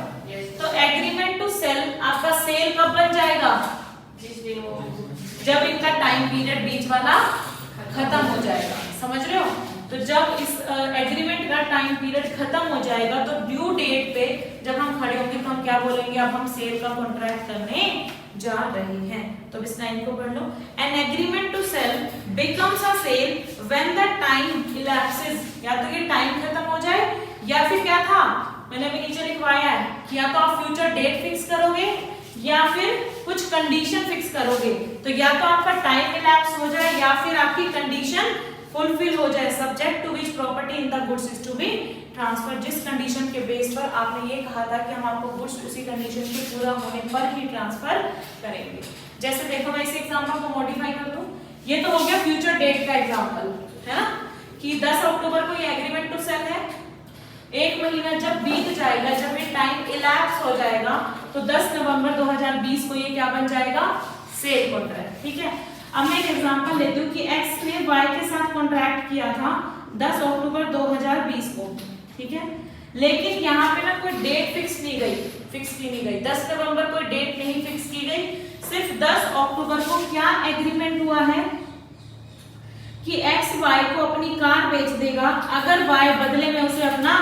तो एग्रीमेंट टू सेल आपका सेल कब बन जाएगा? जब इनका टाइम पीरियड बीच वाला खत्म हो जाएगा। समझ रहे हो? तो जब इस एग्रीमेंट का टाइम पीरियड खत्म हो जाएगा तो ड्यू डेट पे जब हम खड़े होंगे तो हम क्या बोलेंगे? अब हम सेल का कॉन्ट्रैक्ट करने जा रहे हैं। तो इस लाइन को पढ़ लो। An agreement to sell becomes a sale when the time elapses, या तो ये टाइम खत्म हो जाए या फिर क्या था मैंने अभी नीचे लिखवाया है कि या तो आप फ्यूचर डेट फिक्स करोगे या फिर कुछ कंडीशन फिक्स करोगे। तो या तो आपका टाइम इलैप्स हो जाए या फिर आपकी कंडीशन फुलफिल हो जाए। Subject to which property in the goods is to be transfer, जिस कंडीशन के बेस पर आपने ये कहा था कि हम आपको गुड्स उसी कंडीशन के पूरा होने पर ही ट्रांसफर करेंगे। जैसे देखो मैं इस एग्जांपल को मॉडिफाई कर दूं ये तो हो गया फ्यूचर डेट का एग्जांपल, है ना, कि 10 अक्टूबर को ये एग्रीमेंट टू सेल है। एक महीना जब बीत जाएगा, जब ये टाइम इलैप्स हो जाएगा, तो 10 नवंबर 2020 को ये क्या बन जाएगा, सेल कॉन्ट्रैक्ट। ठीक है, अब मैं एक एग्जांपल लेती हूँ कि एक्स ने वाई के साथ कॉन्ट्रैक्ट किया था 10 अक्टूबर 2020 को, ठीक है, लेकिन यहाँ पे ना कोई डेट फिक्स की नहीं गई, 10 नवंबर कोई डेट नहीं फिक्स की गई, सिर्फ 10 अक्टूबर को क्या एग्रीमेंट हुआ है कि एक्स वाई को अपनी कार बेच देगा अगर वाई बदले में उसे अपना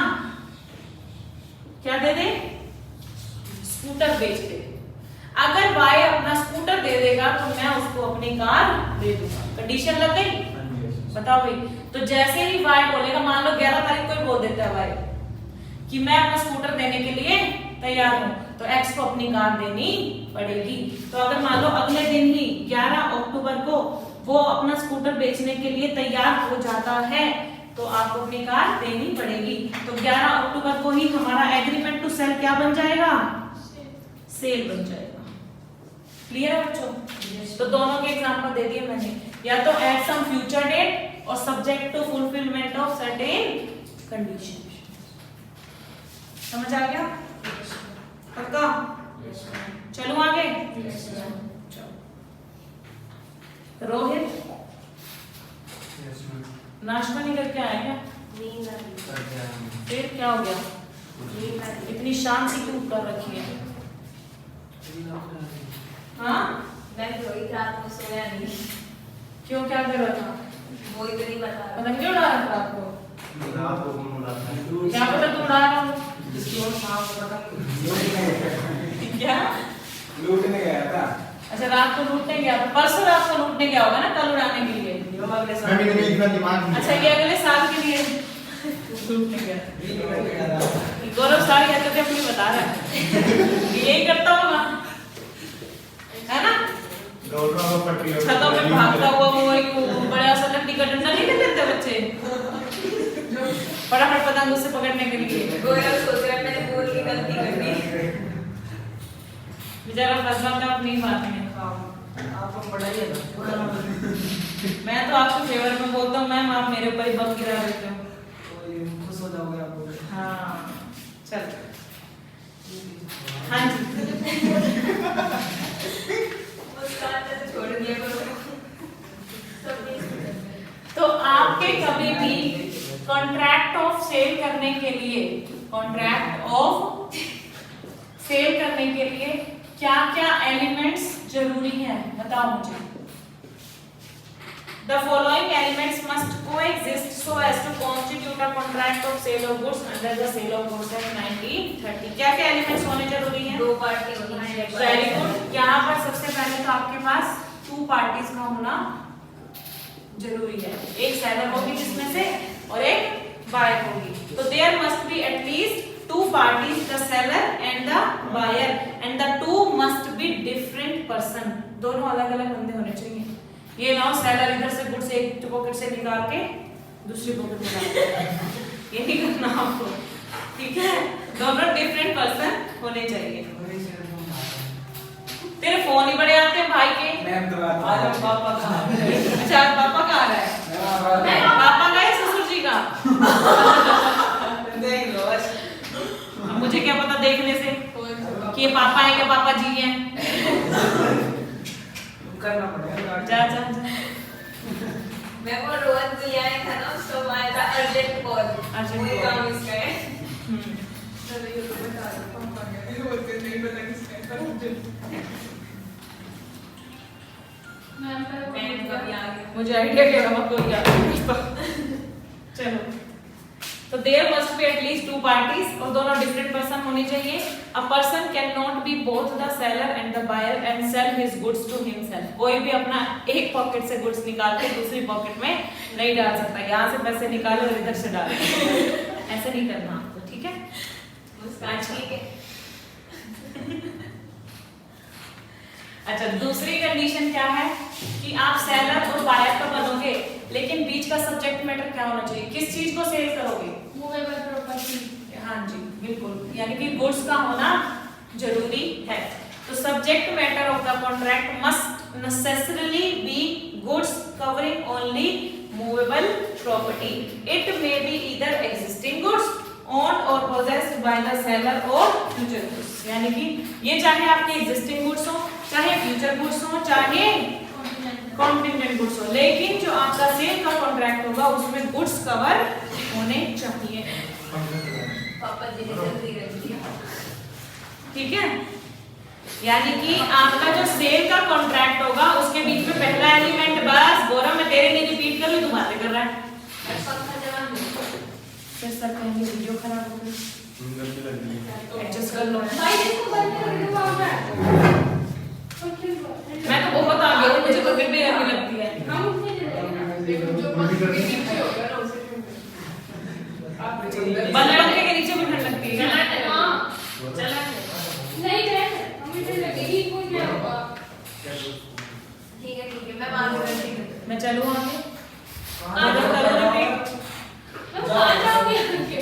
क्या दे दे, स्कूटर बेच दे। अगर वाई अपना स्कूटर दे देगा तो मैं उसको अपनी कार दे दूंगा। कंडीशन लग गई, बताओ भाई। तो जैसे ही वाई बोलेगा, मान लो 11 तारीख को ही बोल देता है वाई कि मैं अपना स्कूटर देने के लिए तैयार हूं, तो एक्स को अपनी कार देनी पड़ेगी। तो अगर मान लो अगले दिन ही 11 अक्टूबर को वो अपना स्कूटर बेचने के लिए तैयार हो जाता है, तो आपको अपनी कार देनी पड़ेगी। तो 11 अक्टूबर को ही हमारा एग्रीमेंट टू सेल क्या बन जाएगा, सेल बन जाएगा। क्लियर है बच्चों? तो दोनों के एग्जांपल दे दिए मैंने, या तो एट सम फ्यूचर डेट और subject to fulfilment of certain condition. समझ आ गया? पक्का? चलो आगे। रोहित नाश्ता नहीं करके आया क्या? नींद आ रही फिर क्या हो गया? नींद आ रही इतनी शांति क्यों कर रखी है? हाँ, मैं रोई रात को सोया नहीं, क्यों, क्या कर रहा था? वो तो नहीं बता रहा। पतंग क्यों उड़ा रहा था आपको? क्या पता तुम उड़ा रहे हो? क्या? लूटने गया था। अच्छा, रात को लूटने गया था, परसों रात को लूटने गया होगा ना, कल उड़ाने के लिए। अच्छा, ये अगले साल के लिए लूटने गया। गौरव सारी हरकतें अपनी बता रहा है, यही करता होगा, है ना? छतों पे भागता हुआ वो एक बड़ा सा लकड़ी का डंडा नहीं लेते बच्चे, फटाफट पतंग उससे पकड़ने के लिए। गौरव सोच रहा है मैंने बोल के गलती कर दी। बेचारा फंसा था अपनी बात में। आपको पढ़ाई है ना? मैं तो आपके फेवर में बोलता हूँ मैम, आप मेरे ऊपर ही बम गिरा देते हो। खुश हो जाओगे आप। हाँ, चल। हाँ जी। तो छोड़ दिया करो। तो आपके कभी भी कॉन्ट्रैक्ट ऑफ सेल करने के लिए, कॉन्ट्रैक्ट ऑफ सेल करने के लिए क्या क्या एलिमेंट्स जरूरी है, बताओ मुझे। The following elements must coexist so as to constitute a contract of sale of goods under the Sale of Goods Act 1930। क्या क्या एलिमेंट्स होने जरूरी हैं? 2 पार्टी होनी है। Very good. यहाँ पर सबसे पहले तो आपके पास 2 पार्टीज का होना जरूरी है, एक सेलर होगी जिसमें से और एक बायर होगी। तो there must be at least 2 parties, the seller and the buyer, and the 2 must be different person। दोनों अलग अलग बंदे होने चाहिए। ये ना सेलर इधर से गुड्स एक पॉकेट से निकाल के दूसरी पॉकेट में डाल दे, ये नहीं करना आपको, ठीक है? दोनों डिफरेंट पर्सन होने चाहिए। तेरे फोन ही बड़े आते हैं भाई के। मैम तो आज हम पापा का। अच्छा, पापा कहाँ रहा है? पापा का है ससुर जी का? देख लो बस। अब मुझे क्या पता देखने से कि ये पापा है क्या पापा जी हैं? करना पड़ेगा। जा जा जा। मैं वो रोहन को ले आया था ना, उसको आया था अर्जेंट कॉल। अर्जेंट वही कॉल। काम इसका है। चलो ये तो बता दो, पापा का ये बोलते नहीं पता किसका है, पर मुझे मैं कभी आ गया। मुझे आइडिया के अलावा कोई याद नहीं करता। चलो, तो there must be at least 2 parties और दोनों डिफरेंट पर्सन होने चाहिए। A person can not be both the seller and the buyer and sell his goods to himself. कोई भी अपना एक पॉकेट से गुड्स निकाल के दूसरी पॉकेट में नहीं डाल सकता। यहाँ से पैसे निकालो और इधर से डालो, ऐसे नहीं करना आपको, ठीक है? मुस्कान ठीक है। अच्छा, दूसरी कंडीशन क्या है कि आप सेलर और बायर तो बनोगे, लेकिन बीच का सब्जेक्ट मैटर क्या होना चाहिए? किस चीज को सेल करोगे? Movable property. हाँ जी, बिल्कुल, यानी कि गुड्स का होना जरूरी है। तो subject matter of the contract must necessarily be goods covering only movable property. It may be either existing goods owned or possessed by the seller or future goods. यानी कि ये चाहे आपके existing goods हो, चाहे future goods हो, चाहे contingent goods हो, लेकिन जो आपका सेल का कॉन्ट्रैक्ट होगा उसमें गुड्स कवर होने चाहिए। पापा जी ने जल्दी रख दिया। ठीक है, यानी कि आपका जो सेल का कॉन्ट्रैक्ट होगा उसके बीच में पहला एलिमेंट, बस गौरव मैं तेरे लिए रिपीट कर लूं, तू बातें कर रहा है। पंखा जवान फिर सर कहेंगे वीडियो खराब हो गई, एडजस्ट कर लो। भाई इसको बंद कर दो पापा। मैं तो बहुत आगे हूं, मुझे तो फिर भी गर्मी लगती है। हम उठने दे रहे हैं। देखो जो पंखे के नीचे होगा ना उसे आप बंद पंखे के नीचे भी ठंड लगती है। हाँ चला नहीं गए हम इधर लगेगी कोई क्या होगा। ठीक है मैं मान रही हूँ। मैं चलूं आगे, आगे करो रिपीट। मैं मान जाऊंगी आगे।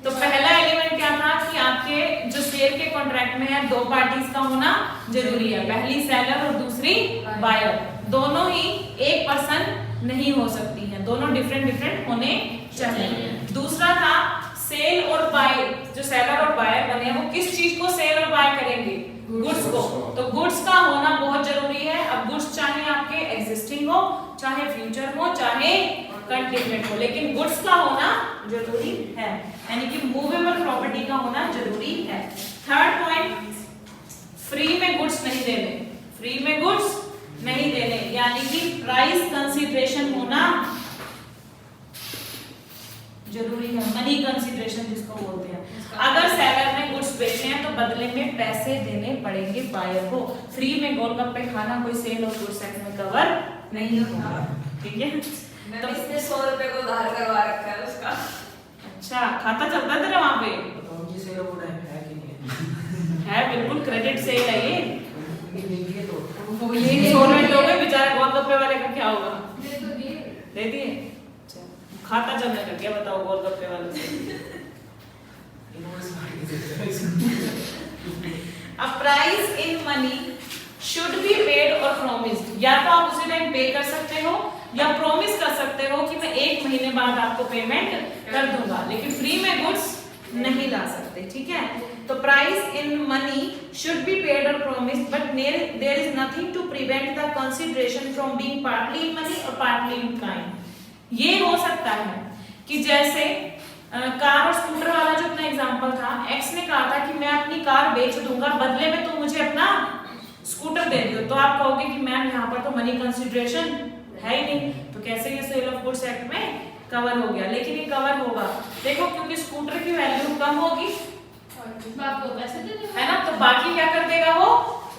तो पहला एलिमेंट क्या था कि आपके जो सेल के कॉन्ट्रैक्ट में है दो पार्टीज का होना जरूरी है, पहली सेलर और दूसरी बायर। दोनों ही एक पर्सन नहीं हो सकती हैं, दोनों डिफरेंट होने चाहिए। दूसरा था सेल और बाय, जो सेलर और बायर बने हैं वो किस चीज को सेल और बाय करेंगे? गुड्स को। तो गुड्स का होना बहुत जरूरी है। अब गुड्स चाहे आपके एग्जिस्टिंग हो, चाहे फ्यूचर हो, चाहे कंटिजेंट हो, लेकिन गुड्स का होना जरूरी है, यानी कि मूवेबल प्रॉपर्टी का होना जरूरी है। थर्ड पॉइंट, फ्री में गुड्स नहीं देने, फ्री में गुड्स नहीं देने, यानी कि प्राइस कंसीडरेशन होना जरूरी है, मनी कंसीडरेशन जिसको बोलते हैं। अगर सेलर ने गुड्स बेचे हैं तो बदले में पैसे देने पड़ेंगे बायर को। फ्री में गोलगप्पे खाना कोई सेल और गुड्स एक्ट में कवर नहीं होगा, ठीक है। तो इसने 100 रुपए को उधार करवा रखा है उसका। अच्छा, खाता चलता है तेरा वहाँ पे? तो उनकी सेल वो है कि नहीं है, बिल्कुल क्रेडिट सेल है ये। उनकी नहीं है तो वो ये इंस्टॉलमेंट हो गए, बेचारा गोलगप्पे वाले का क्या होगा? दे तो दिए। दे दिए। अच्छा, खाता चलने लग गया, बताओ गोलगप्पे वाले से। A price in money should be paid or promised. या तो आप उसी टाइम पे कर सकते हो या प्रॉमिस कर सकते हो कि मैं 1 महीने बाद आपको पेमेंट कर दूंगा, लेकिन फ्री में गुड्स नहीं ला सकते, ठीक है। तो price in money should be paid or promised, but there is nothing to prevent the consideration from being partly in money or partly in kind. ये हो सकता है कि जैसे कार और स्कूटर वाला जो अपना एग्जांपल था, एक्स ने कहा था कि मैं अपनी कार बेच दूंगा, बदले में तुम मुझे अपना स्कूटर दे दियो। तो आप कहोगे कि मैम यहाँ पर तो मनी कंसीडरेशन है ही नहीं, तो कैसे ये सेल ऑफ गुड्स एक्ट में कवर हो गया? लेकिन ये कवर होगा, देखो, क्योंकि स्कूटर की वैल्यू कम होगी, बाप को पैसे दे दो। है ना, तो बाकी क्या कर देगा वो?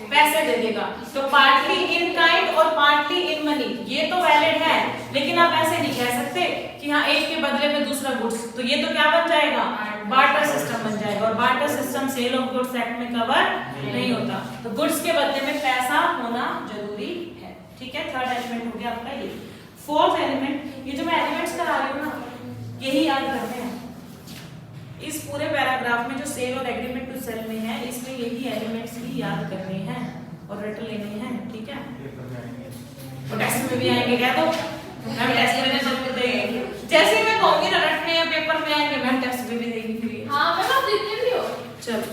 पैसे दे देगा। तो पार्टली इन काइंड और पार्टली इन मनी, ये तो वैलिड है, लेकिन आप ऐसे नहीं कह सकते कि हाँ एक के बदले में दूसरा गुड्स, तो ये तो क्या बन जाएगा? बार्टर सिस्टम बन जाएगा, और barter system sale of goods act में कवर नहीं होता। तो गुड्स के बदले में पैसा होना जरूरी है, ठीक है। थर्ड एलिमेंट हो गया आपका ये। फोर्थ एलिमेंट, ये जो मैं एलिमेंट्स करा रही हूँ ना, यही याद करते हैं। इस पूरे पैराग्राफ में जो सेल और एग्रीमेंट टू सेल में है, इसमें यही एलिमेंट्स भी याद करने हैं और रट लेने हैं, ठीक है। और टेस्ट में भी आएंगे, कह दो मैम टेस्ट में जरूर देंगे, जैसे ही मैं कहूंगी ना रटने या पेपर में आएंगे, मैम टेस्ट में भी देंगी फिर। हाँ मैम आप देते भी हो। चलो,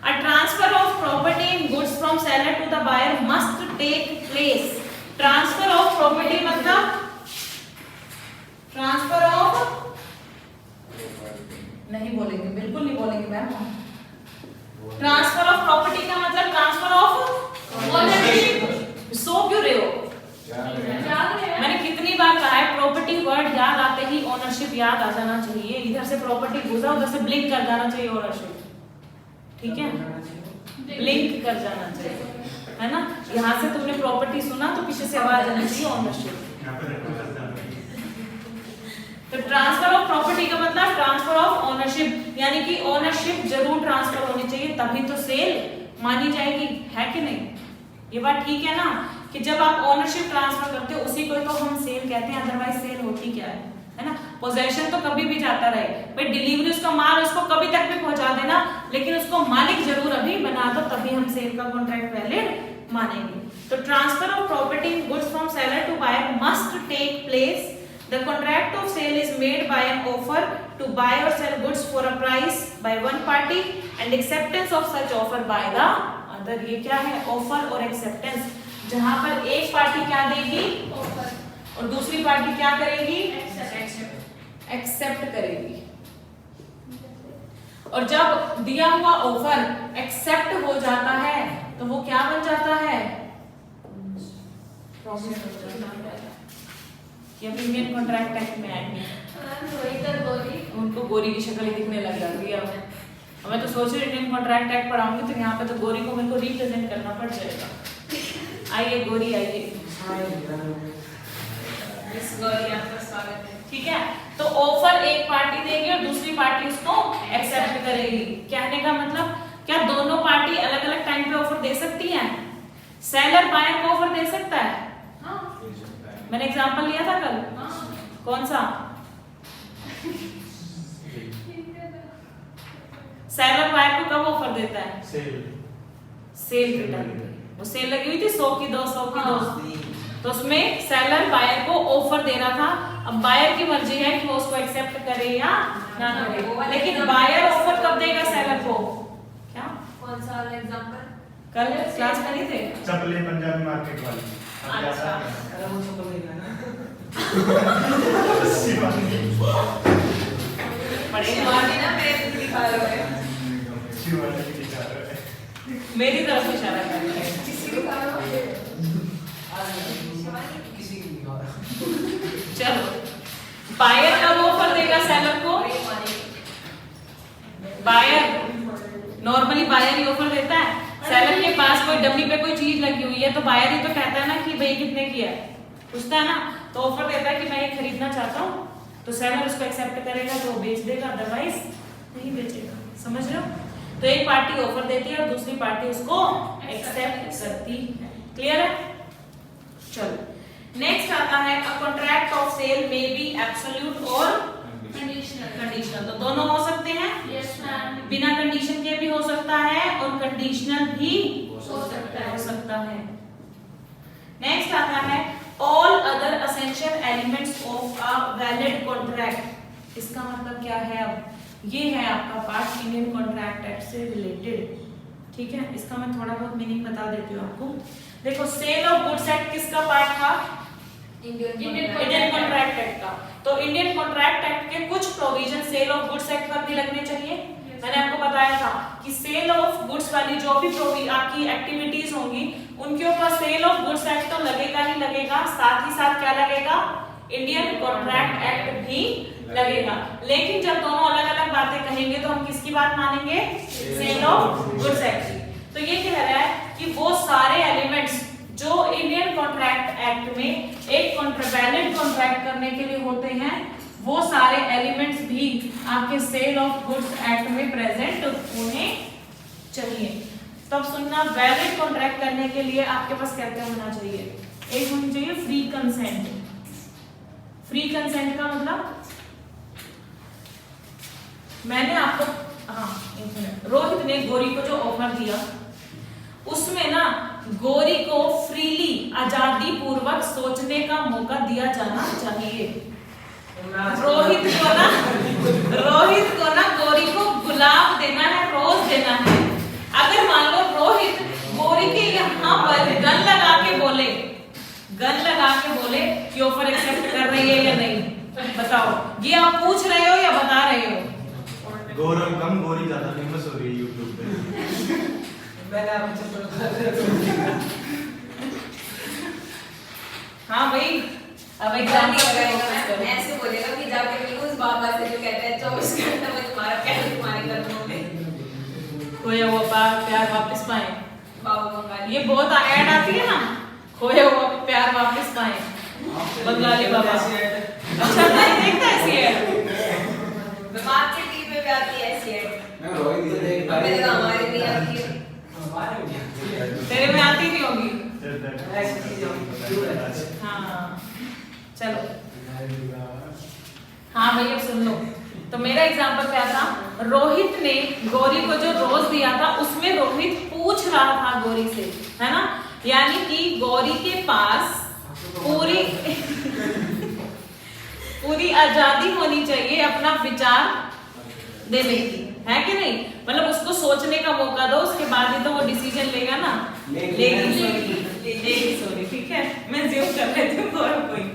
a transfer of property in goods from seller to the buyer must take place। Transfer of property मतलब ट्रांसफर ऑफ, नहीं बोलेंगे, बिल्कुल नहीं बोलेंगे मैम। ट्रांसफर ऑफ प्रॉपर्टी का मतलब ट्रांसफर ऑफ ओनरशिप। सो क्यों रहे हो? याद है मैंने कितनी बार कहा है, प्रॉपर्टी वर्ड याद आते ही ओनरशिप याद आ जाना चाहिए। इधर से प्रॉपर्टी घुसा, उधर से ब्लिंक कर जाना चाहिए ओनरशिप, ठीक है, ब्लिंक कर जाना चाहिए, है ना। यहाँ से तुमने प्रॉपर्टी सुना तो पीछे से आवाज आनी चाहिए ओनरशिप। तो ट्रांसफर ऑफ प्रॉपर्टी का मतलब ट्रांसफर ऑफ ओनरशिप, यानी कि ओनरशिप जरूर ट्रांसफर होनी चाहिए, तभी तो सेल मानी जाएगी, है कि नहीं? ये बात ठीक है ना, कि जब आप ओनरशिप ट्रांसफर करते हो उसी को तो हम सेल कहते हैं, अदरवाइज सेल होती क्या है ना। पोजेशन तो कभी भी जाता रहे भाई, डिलीवरी उसका माल उसको कभी तक भी पहुंचा देना, लेकिन उसको मालिक जरूर अभी बना दो, तभी हम सेल का कॉन्ट्रैक्ट वैलिड मानेंगे। तो transfer of property in goods from seller to buyer must take place. The contract of sale is made by an offer to buy or sell goods for a price by one party and acceptance of such offer by the other. ये क्या है? Offer और acceptance, जहां पर एक party क्या देगी और दूसरी पार्टी क्या करेगी? एक्सेप्ट करेगी। और जब दिया हुआ ऑफर एक्सेप्ट हो जाता है तो वो क्या बन जाता है? प्रॉमिस बन जाता है। ये इंडियन कॉन्ट्रैक्ट एक्ट में आएंगे, उनको गोरी की शक्ल ही दिखने लग जाती है। अब मैं तो सोच रही इंडियन कॉन्ट्रैक्ट एक्ट पढ़ाऊंगी तो यहाँ पे तो गोरी को मेरे को रिप्रेजेंट करना पड़ जाएगा। आइए गोरी आइए। मिस गौरी आपका स्वागत है। ठीक है, तो ऑफर एक पार्टी देगी और दूसरी पार्टी उसको एक्सेप्ट करेगी। कहने का मतलब क्या दोनों पार्टी अलग अलग टाइम पे ऑफर दे सकती हैं? सेलर बायर को ऑफर दे सकता है? हाँ मैंने एग्जांपल लिया था कल, कौन सा? सेलर बायर को कब ऑफर देता है? Cell return. वो सेल लगी हुई थी 100 की 2, 100 की 2, तो उसमें सेलर बायर को ऑफर दे रहा था। अब बायर की मर्जी है कि वो उसको एक्सेप्ट करे या ना करे, लेकिन बायर ऑफर कब देगा सेलर को? क्या कौन सा वाला एग्जांपल? कल क्लास में नहीं थे? चपले पंजाबी मार्केट वाली। अच्छा। अरे वो तो बोलेगा ना। पढ़ेगा शिवानी ना मेरे को दिखा रहे हो। शिवानी की दिखा रहा है। मेरी तरफ इशारा कर रहा है। किसी दिखा रहे हो? किसी की नहीं होगा। चलो, बायर कब ऑफर देगा सेलर को? बायर नॉर्मली बायर ही ऑफर देता है। सेलर के पास कोई डब्बी पे कोई चीज लगी हुई है तो बायर ही तो कहता है ना कि भाई कितने की है, पूछता है ना, तो ऑफर देता है कि मैं ये खरीदना चाहता हूँ, तो सेलर उसको एक्सेप्ट करेगा तो वो बेच देगा, अदरवाइज नहीं बेचेगा। समझ रहे हो? तो एक पार्टी ऑफर देती है और दूसरी पार्टी उसको एक्सेप्ट करती है। क्लियर है? चलो नेक्स्ट आता है a contract of sale may be absolute और कंडीशनल। तो दोनों हो सकते हैं, बिना कंडीशन के भी हो सकता है और कंडीशनल भी हो सकता है। नेक्स्ट आता है all other essential elements of a valid contract. इसका मतलब क्या है? अब ये है आपका पार्ट इंडियन कॉन्ट्रैक्ट एक्ट से रिलेटेड। ठीक है, इसका मैं थोड़ा बहुत मीनिंग बता देती हूँ आपको। देखो, सेल ऑफ गुड्स एक्ट किसका पार्ट था? इंडियन कॉन्ट्रैक्ट एक्ट का। तो इंडियन कॉन्ट्रैक्ट एक्ट के कुछ provision sale of goods act पर भी लगने चाहिए। मैंने आपको बताया था कि सेल ऑफ गुड्स वाली जो भी आपकी एक्टिविटीज होंगी उनके ऊपर सेल ऑफ गुड्स एक्ट तो लगेगा ही लगेगा, साथ ही साथ क्या लगेगा? इंडियन कॉन्ट्रैक्ट एक्ट भी लगेगा। लेकिन जब दोनों अलग अलग बातें कहेंगे तो हम किसकी बात मानेंगे? सेल ऑफ गुड्स एक्ट की। तो ये कह रहा है कि वो सारे एलिमेंट्स जो इंडियन कॉन्ट्रैक्ट एक्ट में एक वैलिड कॉन्ट्रैक्ट करने के लिए होते हैं, वो सारे एलिमेंट्स भी आपके सेल ऑफ गुड्स एक्ट में प्रेजेंट होने चाहिए। तब सुनना, वैलिड कॉन्ट्रैक्ट करने के लिए आपके पास क्या क्या होना चाहिए? एक होनी चाहिए फ्री कंसेंट। फ्री कंसेंट का मतलब मैंने आपको, हाँ एक मिनट, रोहित ने गौरी को जो ऑफर दिया उसमें ना गौरी को फ्रीली आजादी पूर्वक सोचने का मौका दिया जाना चाहिए। रोहित को ना गौरी को गुलाब देना है, रोज देना है। अगर मान लो रोहित गौरी के यहाँ पर गन लगा के बोले कि ऑफर एक्सेप्ट कर रही है या नहीं, बताओ, ये आप पूछ रहे हो या बता रहे हो? गौरव कम गोरी ज्यादा फेमस हो रही है यूट्यूब पे। मैंने आपको हाँ भाई, अब एग्जाम ऐसे बोलेगा कि जाके न्यूज़ बाबा से जो कहते हैं 24 घंटे में तुम्हारा कैसे तुम्हारे कर्मों में खोया हुआ प्यार वापस पाए। बाबा बंगाली ये बहुत ऐड आती है ना, खोया हुआ प्यार वापस पाए, बंगाली बाबा। अच्छा नहीं देखता ऐसी ऐड? मार्केट टीवी पे आती है ऐसी ऐड। मैं रोहित इधर एक बार मेरे तो हमारे नहीं आती है। तेरे में आती नहीं होगी। ऐसी चीजें होंगी। हाँ चलो, हाँ भाई अब सुन लो। तो मेरा एग्जांपल क्या था? रोहित ने गौरी को जो रोज दिया था उसमें रोहित पूछ रहा था गौरी से, है ना, यानी कि गौरी के पास पूरी पूरी आजादी होनी चाहिए अपना विचार देने की, है कि नहीं? मतलब उसको सोचने का मौका दो, उसके बाद ही तो वो डिसीजन लेगा ना। लेगी सॉरी, ठीक है, मैं ज्यूम कर लेती हूँ गौरव कोई।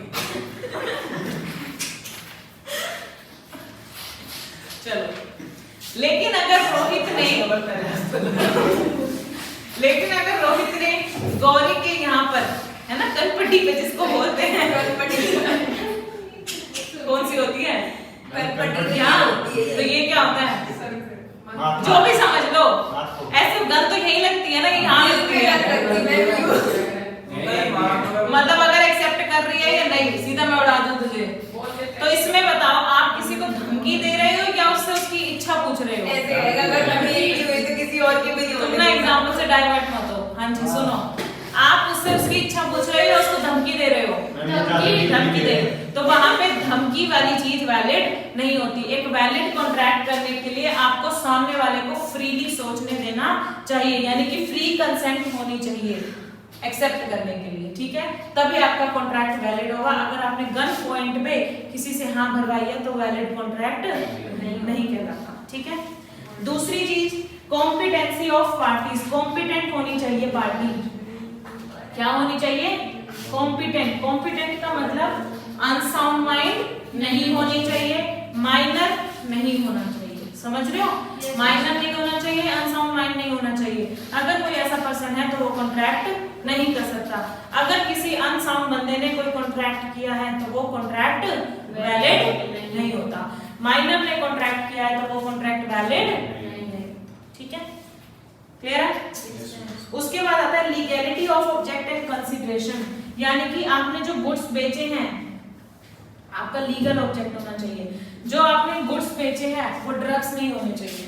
चलो, लेकिन अगर रोहित ने गौरी के यहाँ पर, है ना, कलपट्टी पे जिसको बोलते हैं, कौन सी होती है कलपट्टी? हाँ, तो ये क्या होता है? जो भी समझ लो, ऐसे गल तो यही लगती है ना कि हाँ लगती है, मतलब अगर एक्सेप्ट कर रही है या नहीं, सीधा मैं उड़ा दूं तुझे। तो इसमें बताओ, आप किसी को धमकी दे रहे हो या उससे उसकी इच्छा पूछ रहे हो? ऐसे है, अगर मेरी हुई तो किसी और की भी नहीं तुम ना एग्जाम्पल से डाइवर्ट मत हो। हाँ जी सुनो, आप उससे उसकी इच्छा पूछ रहे हो या उसको धमकी दे रहे हो? धमकी दे रहे हो। तो वहां पे धमकी वाली चीज वैलिड नहीं होती। एक वैलिड कॉन्ट्रैक्ट करने के लिए आपको सामने वाले को फ्रीली सोचने देना चाहिए, यानी कि फ्री कंसेंट होनी चाहिए एक्सेप्ट करने के लिए, ठीक है? तभी आपका कॉन्ट्रैक्ट वैलिड होगा। अगर आपने गन पॉइंट पे किसी से हाँ भरवाई है तो वैलिड कॉन्ट्रैक्ट नहीं कहलाता, ठीक है? दूसरी चीज, कॉम्पिटेंसी ऑफ पार्टीज। कॉम्पिटेंट होनी चाहिए पार्टी। क्या होनी चाहिए? कॉम्पिटेंट। कॉम्पिटेंट का मतलब अनसाउंड माइंड नहीं होनी चाहिए, माइनर नहीं होना चाहिए, समझ रहे हो? माइनर नहीं होना चाहिए, अनसाउंड माइंड नहीं होना चाहिए। अगर कोई ऐसा पर्सन है तो वो कॉन्ट्रैक्ट नहीं कर सकता। अगर किसी अनसाउंड बंदे ने कोई कॉन्ट्रैक्ट किया है तो वो कॉन्ट्रैक्ट वैलिड नहीं होता। माइनर ने कॉन्ट्रैक्ट किया है तो वो कॉन्ट्रैक्ट वैलिड नहीं, ठीक है? क्लियर है? उसके बाद आता है legality of object and consideration, यानी कि आपने जो गुड्स बेचे हैं, आपका लीगल ऑब्जेक्ट होना चाहिए। जो आपने गुड्स बेचे हैं वो ड्रग्स नहीं होने चाहिए,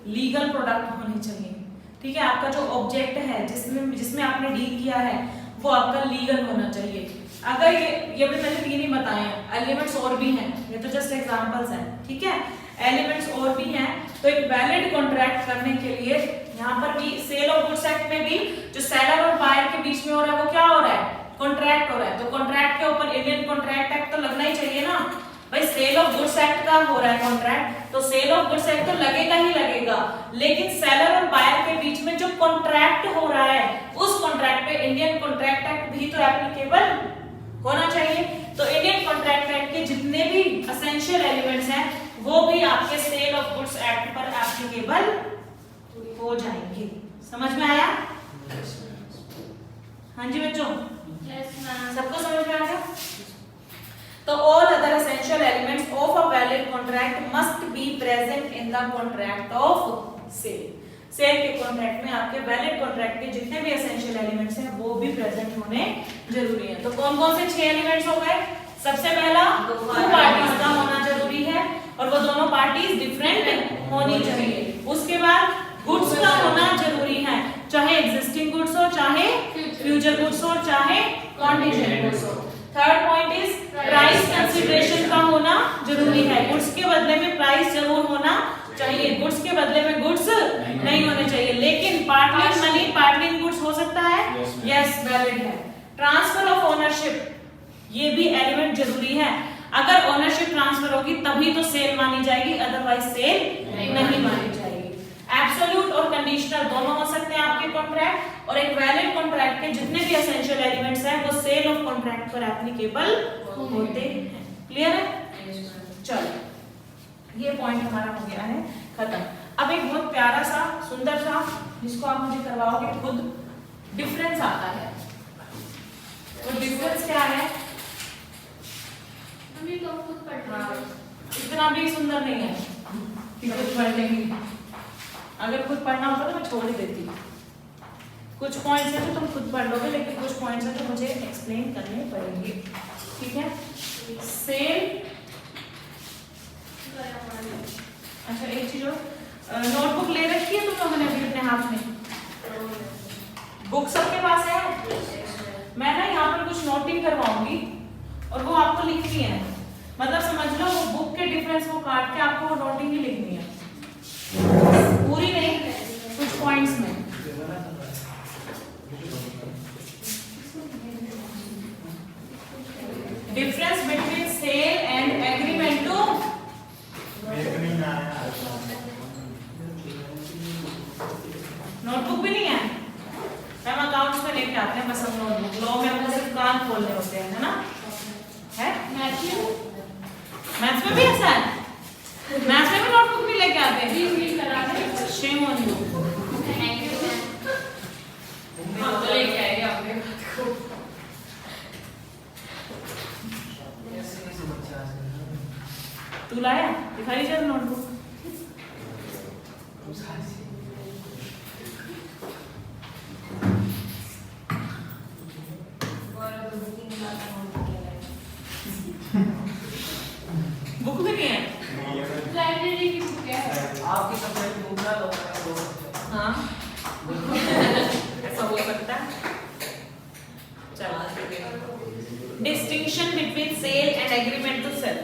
लीगल प्रोडक्ट होने चाहिए, ठीक है? आपका जो ऑब्जेक्ट है जिसमें आपने डील किया है वो आपका लीगल होना चाहिए। अगर ये भी मैंने तीन ही बताए हैं, एलिमेंट्स और भी हैं, ये तो जस्ट एग्जांपल्स हैं, ठीक है? एलिमेंट्स और भी हैं। तो एक वैलिड कॉन्ट्रैक्ट करने के लिए यहाँ पर भी सेल ऑफ गुड्स एक्ट में भी जो सेलर और बायर के बीच में हो रहा है वो क्या हो रहा है? कॉन्ट्रैक्ट हो रहा है। तो कॉन्ट्रैक्ट के ऊपर इंडियन कॉन्ट्रैक्ट एक्ट तो लगना ही चाहिए ना भाई। सेल ऑफ गुड्स एक्ट का हो रहा है कॉन्ट्रैक्ट, तो सेल ऑफ गुड्स एक्ट तो लगेगा ही लगेगा, लेकिन सेलर और बायर के बीच में जो कॉन्ट्रैक्ट हो रहा है उस कॉन्ट्रैक्ट पे इंडियन कॉन्ट्रैक्ट एक्ट भी तो एप्लीकेबल होना चाहिए। तो इंडियन कॉन्ट्रैक्ट एक्ट के जितने भी एसेंशियल एलिमेंट्स हैं वो भी आपके सेल ऑफ गुड्स एक्ट पर एप्लीकेबल हो जाएंगे। समझ में आया? हाँ जी बच्चों, सबको समझ में आ गया? तो all other essential elements of a valid contract must be present in the contract of sale. Sale के कॉन्ट्रैक्ट में आपके वैलिड कॉन्ट्रैक्ट के जितने भी एसेंशियल एलिमेंट्स हैं वो भी प्रेजेंट होने जरूरी है। तो कौन कौन से 6 एलिमेंट्स हो गए? सबसे पहला, दो पार्टीज का होना जरूरी है और वो दोनों पार्टीज डिफरेंट होनी चाहिए। उसके बाद गुड्स का होना जरूरी है, चाहे एग्जिस्टिंग गुड्स हो, चाहे फ्यूचर गुड्स हो, चाहे कॉन्टिजेंट गुड्स हो। Third point is price consideration का होना जरूरी है। गुड्स के बदले में प्राइस जरूर होना चाहिए, गुड्स के बदले में गुड्स नहीं होने चाहिए। लेकिन partly in money partly in goods हो सकता है, यस वैलिड है। ट्रांसफर ऑफ ओनरशिप, ये भी एलिमेंट जरूरी है। अगर ओनरशिप ट्रांसफर होगी तभी तो सेल मानी जाएगी, अदरवाइज सेल नहीं मानी जाएगी। एब्सोल्यूट और कंडीशनल दोनों हो सकते हैं आपके कॉन्ट्रैक्ट, और एक वैलिड कॉन्ट्रैक्ट के जितने भी एसेंशियल एलिमेंट्स हैं वो सेल ऑफ कॉन्ट्रैक्ट पर एप्लीकेबल होते हैं। क्लियर है? चलो, ये पॉइंट हमारा हो गया है खत्म। अब एक बहुत प्यारा सा सुंदर सा जिसको आप मुझे करवाओगे खुद, डिफरेंस आता है। तो डिफरेंस क्या है? इतना भी सुंदर नहीं है कि खुद पढ़ लेंगे। अगर खुद पढ़ना होता तो मैं छोड़ ही देती। कुछ पॉइंट्स हैं जो तुम खुद पढ़ लोगे, लेकिन कुछ पॉइंट्स हैं जो मुझे एक्सप्लेन करने पड़ेंगे, ठीक है? सेल, अच्छा एक चीज और, नोटबुक ले रखी है तुम लोगों ने अभी अपने हाथ में? बुक सबके पास है? मैं ना यहाँ पर कुछ नोटिंग करवाऊंगी और वो आपको लिखनी है। मतलब समझ लो वो बुक के डिफरेंस को काट के आपको वो नोटिंग ही लिखनी है, पूरी नहीं, कुछ पॉइंट्स में। Difference between sale and agreement to मेरे को नहीं आया। नोटबुक भी नहीं है। हम अकाउंट्स में लेके आते हैं बस हम नोटबुक। लॉ में हमको सिर्फ कान खोलने होते हैं, है ना? है? मैथ्स में भी ऐसा है? मैथ्स में भी नोटबुक नहीं लेके आते हैं? Shame on you. हाँ तो लेके आएंगे आपने ऐसे कैसे बच्चे आजकल तू लाया? दिखाई जरा नोटबुक। बुक भी नहीं है? लाइब्रेरी की बुक है आपकी सब्जेक्ट दूसरा लोग हैं दो। हाँ ऐसा हो सकता है। चलो distinction between sale and agreement to sale.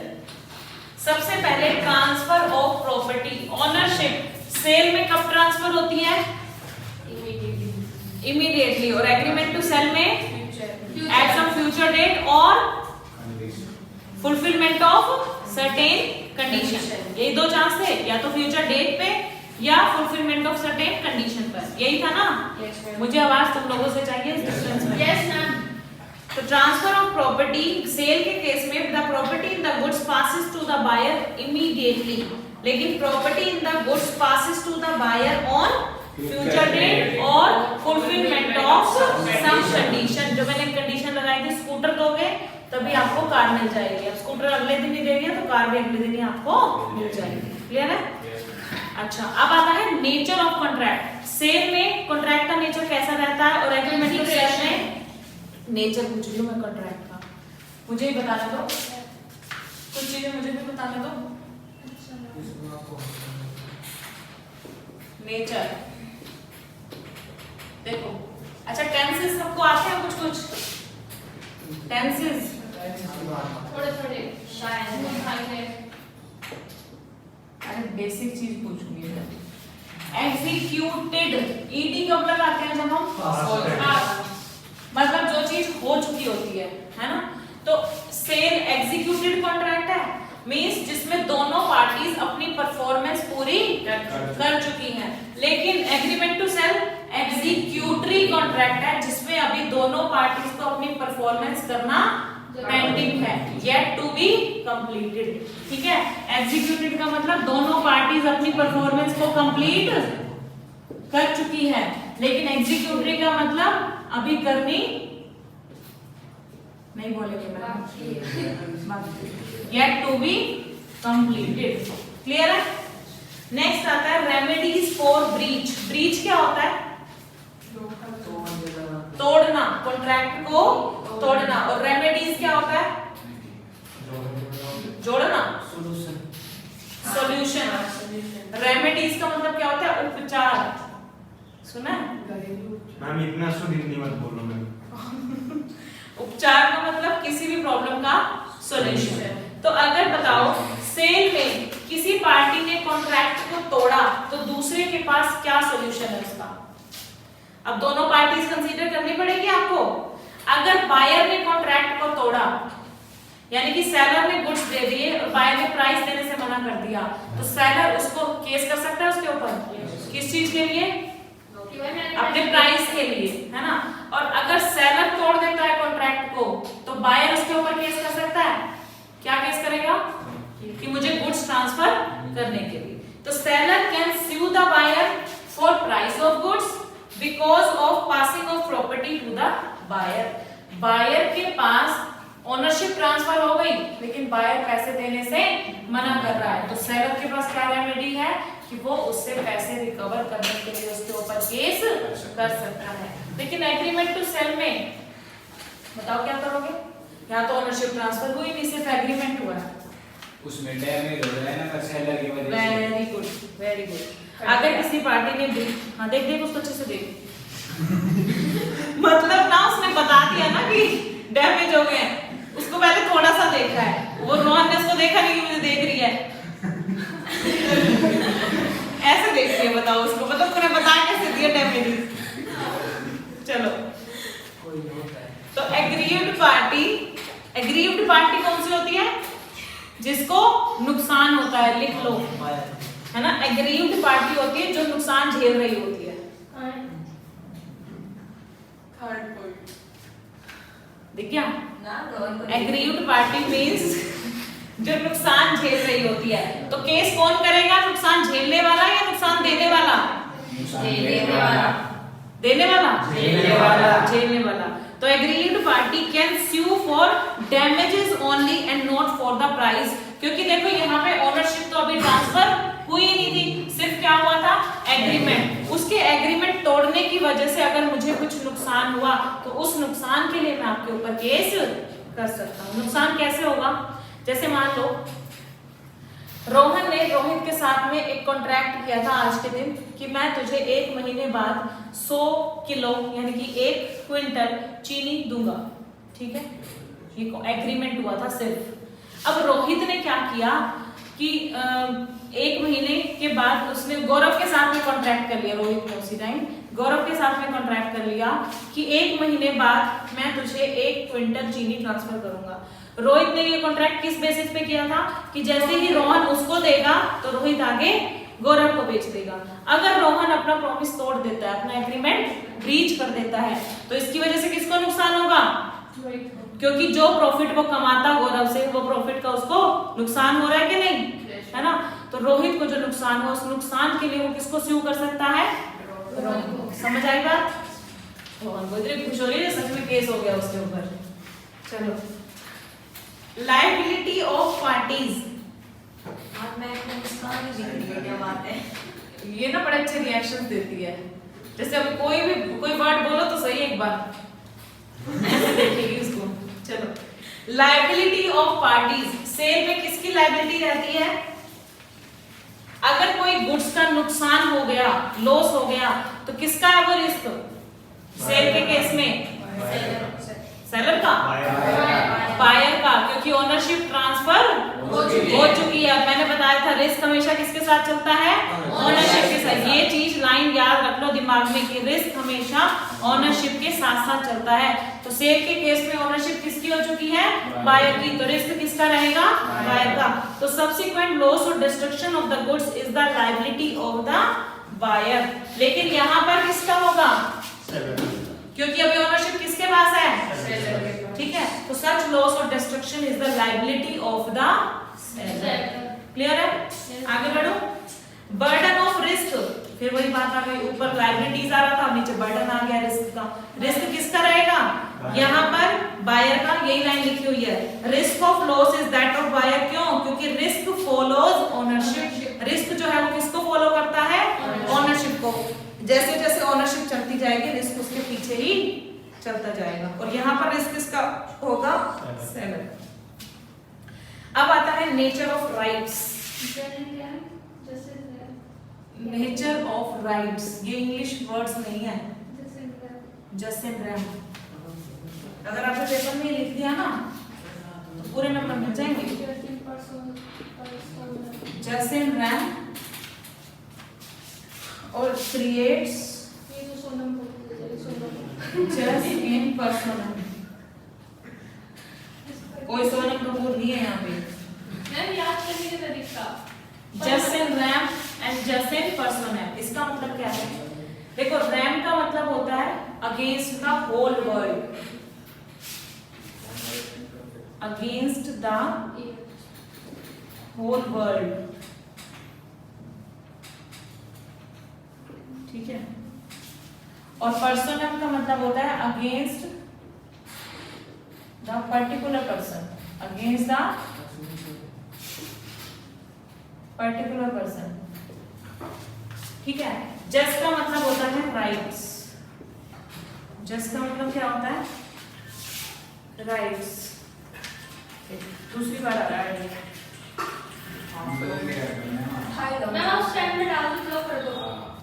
सबसे पहले transfer of property ownership. Sale में कब ट्रांसफर होती है? इमीडिएटली। और एग्रीमेंट टू सेल में एट सम फ्यूचर डेट और फुलफिलमेंट ऑफ सर्टेन कंडीशन। यही दो चांस थे, या तो फ्यूचर डेट पे या फुलफिलमेंट ऑफ सर्टेन कंडीशन पर। यही था ना? मुझे आवाज तुम लोगों से चाहिए इस डिफरेंस में। Yes ma'am. तो ट्रांसफर ऑफ प्रॉपर्टी सेल के केस में the property in the goods passes to the buyer immediately, लेकिन property in the goods passes to the buyer on future date और फुलफिलमेंट ऑफ सम कंडीशन। जो मैंने condition लगाई थी scooter दोगे तभी आपको कार मिल जाएगी। अब स्कूटर अगले दिन ही देंगे तो कार भी अगले दिन ही आपको मिल जाएगी। क्लियर है? अच्छा, अब आता है नेचर ऑफ कॉन्ट्रैक्ट। सेल में कॉन्ट्रैक्ट का नेचर कैसा रहता है और एग्रीमेंट टू सेल में नेचर पूछ रही हूं मैं कॉन्ट्रैक्ट का। मुझे ही बताने दो कुछ चीजें, मुझे भी बताने दो। नेचर देखो। अच्छा टेंसेस सबको आते हैं कुछ कुछ टेंसेस? थोड़े थोड़े शायद अरे बेसिक चीज पूछूंगी मैं। एग्जीक्यूटेड ईडी कब लगाते हैं? जब हम मतलब जो चीज हो चुकी होती है ना? तो सेल एग्जीक्यूटेड कॉन्ट्रैक्ट है, मींस जिसमें दोनों पार्टीज अपनी परफॉर्मेंस पूरी कर चुकी हैं। लेकिन agreement to sale executory contract है, जिसमें अभी दोनों पार्टीज को अपनी परफॉर्मेंस करना पेंडिंग है, येट टू बी कंप्लीटेड। ठीक है? एग्जीक्यूटेड का मतलब दोनों पार्टीज अपनी परफॉर्मेंस को कंप्लीट कर चुकी है, लेकिन एग्जीक्यूटरी का मतलब अभी करनी नहीं बोलेंगे ma'am, yet to be completed. Clear है? नेक्स्ट आता है रेमेडीज फॉर ब्रीच। ब्रीच क्या होता है? तोड़ना, कॉन्ट्रैक्ट को तोड़ना। और रेमेडीज क्या होता है? जोड़ना, सॉल्यूशन। रेमेडीज का मतलब क्या होता है? उपचार। सुना है? मैम इतना शुद्ध हिंदी मत बोलो मैम। उपचार का मतलब किसी भी प्रॉब्लम का सॉल्यूशन। तो अगर बताओ सेल में किसी पार्टी ने कॉन्ट्रैक्ट को तोड़ा तो दूसरे के पास क्या सॉल्यूशन है उसका? अब दोनों पार्टीज कंसीडर करनी पड़ेगी आपको। अगर बायर ने कॉन्ट्रैक्ट को तोड़ा, यानी कि सेलर ने गुड्स दे दिए और बायर ने प्राइस देने से मना कर दिया, तो सेलर उसको केस कर सकता है उसके ऊपर। किस चीज के लिए? अपने प्राइस के लिए, है ना? और अगर सेलर तोड़ देता है कॉन्ट्रैक्ट को तो बायर उसके ऊपर केस कर सकता है। क्या केस करेगा? कि मुझे गुड्स ट्रांसफर करने के लिए। तो seller can sue the buyer for price of goods because of passing of property to the buyer. Buyer के पास ओनरशिप ट्रांसफर हो गई, लेकिन बायर पैसे देने से मना कर रहा है, तो सेलर के पास क्या रेमेडी है कि वो उससे पैसे रिकवर करने के लिए उसके ऊपर केस कर सकता है। लेकिन एग्रीमेंट टू सेल में बताओ क्या करोगे? यहाँ तो ओनरशिप ट्रांसफर हुई नहीं, सिर्फ एग्रीमेंट हुआ है। उसमें डैमेज हो रहा है ना सेलर की वजह से। Very good, very good. अगर किसी पार्टी ने हाँ देख देख उसको अच्छे से देख मतलब ना उसने बता दिया ना कि डैमेज हो गए, उसको पहले थोड़ा सा देखा है, वो रोहन ने उसको देखा नहीं कि मुझे देख रही है ऐसे देखती है। बताओ उसको मतलब तूने बता कैसे दिया डैमेज? चलो, कोई होता है। तो एग्रीव्ड पार्टी कौन सी होती है? जिसको नुकसान होता है, लिख लो, है ना। एग्रीव्ड पार्टी होती है जो नुकसान झेल रही होती है। थर्ड पॉइंट देख क्या, ना रोहन को एग्रीव्ड पार्टी मींस जो नुकसान झेल रही होती है। तो केस कौन करेगा, नुकसान झेलने वाला या नुकसान देने वाला? देने वाला। देने वाला, झेलने वाला। झेलने वाला। तो aggrieved party can sue for damages only and not for the price, क्योंकि देखो यहाँ पे ओनरशिप तो अभी ट्रांसफर हुई नहीं थी, सिर्फ क्या हुआ था, एग्रीमेंट। उसके एग्रीमेंट तोड़ने की वजह से अगर मुझे कुछ नुकसान हुआ तो उस नुकसान के लिए मैं आपके ऊपर केस कर सकता हूँ। नुकसान कैसे होगा, जैसे मान लो रोहन ने रोहित के साथ में एक कॉन्ट्रैक्ट किया था आज के दिन कि मैं तुझे 1 महीने बाद 100 किलो यानी कि 1 क्विंटल चीनी दूंगा, ठीक है, ये एग्रीमेंट हुआ था सिर्फ। अब रोहित ने क्या किया कि 1 महीने के बाद उसने गौरव के साथ में कॉन्ट्रैक्ट कर लिया, रोहित ने उसी टाइम गौरव के साथ में कॉन्ट्रैक्ट कर लिया कि 1 महीने बाद मैं तुझे 1 क्विंटल चीनी ट्रांसफर करूंगा। रोहित ने ये कॉन्ट्रैक्ट किस बेसिस पे किया था कि जैसे ही रोहन उसको देगा तो रोहित आगे गौरव को बेच देगा। अगर रोहन अपना प्रॉमिस तोड़ देता है, अपना एग्रीमेंट ब्रीच कर देता है, तो इसकी वजह से किसको नुकसान होगा, क्योंकि जो प्रॉफिट वो कमाता गौरव से, वो प्रॉफिट का उसको नुकसान हो रहा है कि नहीं, है ना। तो रोहित को जो नुकसान हो, उस नुकसान के लिए वो किसको स्यू कर सकता है, रोहन को। समझ आई बात? रोहन को इतनी खुश हो रही है, सच में केस हो गया उसके ऊपर। चलो, लायबिलिटी ऑफ पार्टीज। आज मैं एकदम मुस्कान ही दिख रही है, क्या बात है। ये ना बड़े अच्छे रिएक्शंस देती है, जैसे अभी कोई वर्ड बोलो तो सही एक बार ऐसे देखेगी उसको। चलो, लायबिलिटी ऑफ पार्टीज। सेल में किसकी लायबिलिटी रहती है? अगर कोई गुड्स का नुकसान हो गया, लॉस हो गया, तो किसका है वो रिस्क? सेल के केस में सेलर का, बायर का, क्योंकि ओनरशिप ट्रांसफर हो चुकी है। मैंने बताया था रिस्क हमेशा किसके साथ चलता है, ओनरशिप के साथ। ये चीज लाइन याद रख लो दिमाग में कि रिस्क हमेशा ओनरशिप के साथ साथ चलता है। तो सेल के केस में ओनरशिप किसकी हो चुकी है, बायर की, तो रिस्क किसका रहेगा, बायर का। तो सब्सिक्वेंट लॉस और destruction of the goods is the liability of the buyer. लेकिन यहाँ पर किसका होगा, क्योंकि अभी ओनरशिप किसके पास है, ठीक है। तो सच लॉस और destruction is the liability of the seller. Clear है? आगे बढ़ो। बर्डन ऑफ रिस्क, फिर वही बात आ गई, ऊपर लायबिलिटीज आ रहा था, नीचे बर्डन आ गया रिस्क का। रिस्क किसका रहेगा, यहाँ पर बायर का, यही लाइन लिखी हुई है। Risk of loss is that of buyer, क्यों, क्योंकि रिस्क फॉलोज ओनरशिप। रिस्क जो है वो किसको फॉलो करता है, ओनरशिप को। जैसे जैसे ओनरशिप चलती जाएगी रिस्क उसके पीछे ही चलता जाएगा, और यहाँ पर रिस्क किसका होगा, सेलर। अब आता है nature of rights. Nature of rights, ये इंग्लिश वर्ड्स नहीं है, जस्ट एंड रैम। अगर आपने पेपर में लिख दिया ना तो पूरे नंबर मिल जाएंगे। जस्ट एंड रैम और क्रिएट्स जस्ट इन पर्सनल। कोई सोनम कपूर नहीं है यहाँ पे। Just in RAM and just in personal, इसका मतलब क्या है? देखो, रैम का मतलब होता है against the whole world, against the whole world, ठीक है। और पर्सनल का मतलब होता है against the particular person, against the particular person, ठीक है। जस्ट का मतलब होता है राइट्स, जस्ट का मतलब क्या होता है, राइट्स। दूसरी बार आ रहा है,